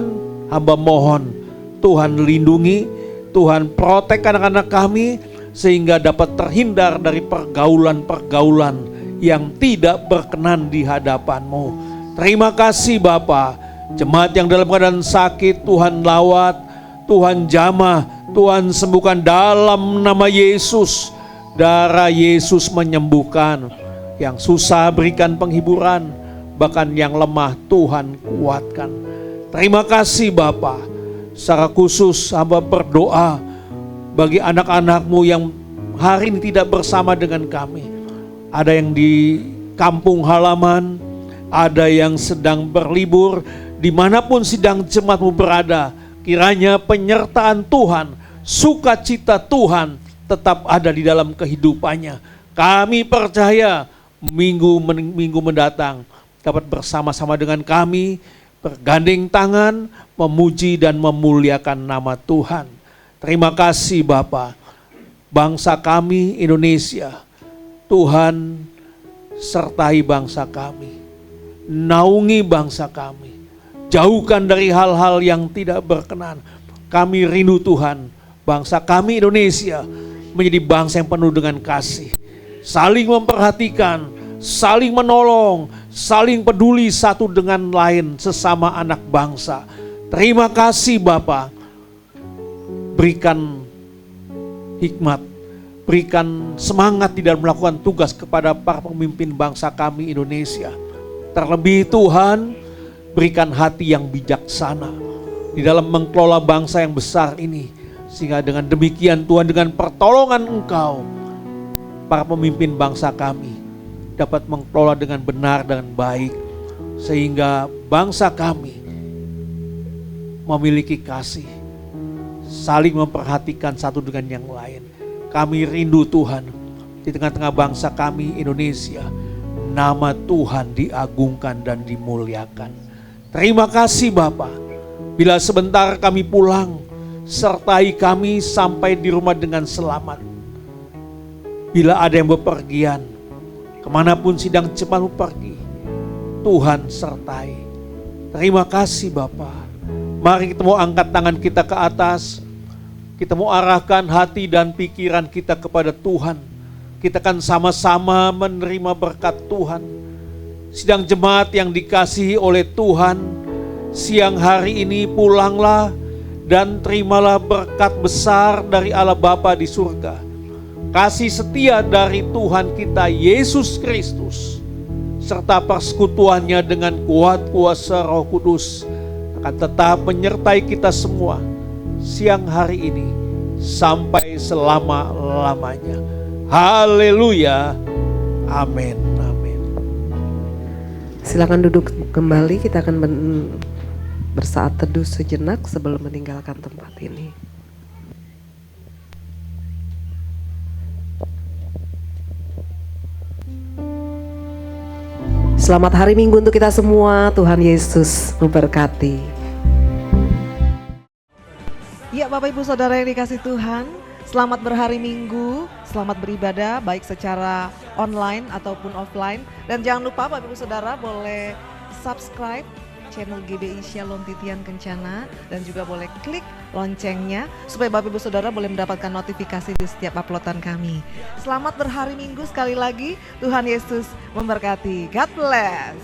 hamba mohon Tuhan lindungi, Tuhan protek anak-anak kami, sehingga dapat terhindar dari pergaulan-pergaulan yang tidak berkenan di hadapan-Mu. Terima kasih Bapa. Jemaat yang dalam keadaan sakit Tuhan lawat, Tuhan jamah, Tuhan sembuhkan dalam nama Yesus. Darah Yesus menyembuhkan. Yang susah berikan penghiburan, bahkan yang lemah Tuhan kuatkan. Terima kasih Bapa. Secara khusus hamba berdoa bagi anak-anak-Mu yang hari ini tidak bersama dengan kami. Ada yang di kampung halaman, ada yang sedang berlibur, dimanapun sidang jemaat-Mu berada, kiranya penyertaan Tuhan, sukacita Tuhan tetap ada di dalam kehidupannya. Kami percaya minggu mendatang dapat bersama-sama dengan kami, bergandeng tangan, memuji dan memuliakan nama Tuhan. Terima kasih Bapa. Bangsa kami Indonesia, Tuhan sertai bangsa kami, naungi bangsa kami, jauhkan dari hal-hal yang tidak berkenan. Kami rindu Tuhan, bangsa kami Indonesia menjadi bangsa yang penuh dengan kasih, saling memperhatikan, saling menolong, saling peduli satu dengan lain sesama anak bangsa. Terima kasih Bapa. Berikan hikmat, berikan semangat di dalam melakukan tugas kepada para pemimpin bangsa kami Indonesia. Terlebih Tuhan, berikan hati yang bijaksana di dalam mengelola bangsa yang besar ini. Sehingga dengan demikian Tuhan, dengan pertolongan Engkau, para pemimpin bangsa kami dapat mengelola dengan benar dan baik. Sehingga bangsa kami memiliki kasih, saling memperhatikan satu dengan yang lain. Kami rindu Tuhan, di tengah-tengah bangsa kami Indonesia, nama Tuhan diagungkan dan dimuliakan. Terima kasih Bapa. Bila sebentar kami pulang, sertai kami sampai di rumah dengan selamat. Bila ada yang bepergian, kemanapun sidang jemaat-Mu pergi, Tuhan sertai. Terima kasih Bapa. Mari kita mau angkat tangan kita ke atas. Kita mau arahkan hati dan pikiran kita kepada Tuhan. Kita akan sama-sama menerima berkat Tuhan. Sidang jemaat yang dikasihi oleh Tuhan, siang hari ini pulanglah dan terimalah berkat besar dari Allah Bapa di surga. kasih setia dari Tuhan kita Yesus Kristus, serta persekutuannya dengan kuat kuasa Roh Kudus akan tetap menyertai kita semua siang hari ini sampai selama-lamanya. Haleluya. Amin. Amin. Silakan duduk kembali, kita akan bersaat teduh sejenak sebelum meninggalkan tempat ini. Selamat hari Minggu untuk kita semua. Tuhan Yesus memberkati. Ya, Bapak Ibu Saudara yang dikasih Tuhan, selamat berhari Minggu, selamat beribadah baik secara online ataupun offline. Dan jangan lupa Bapak Ibu Saudara boleh subscribe channel GBI Shalom Titian Kencana dan juga boleh klik loncengnya supaya Bapak Ibu Saudara boleh mendapatkan notifikasi di setiap uploadan kami. Selamat berhari Minggu sekali lagi, Tuhan Yesus memberkati. God bless.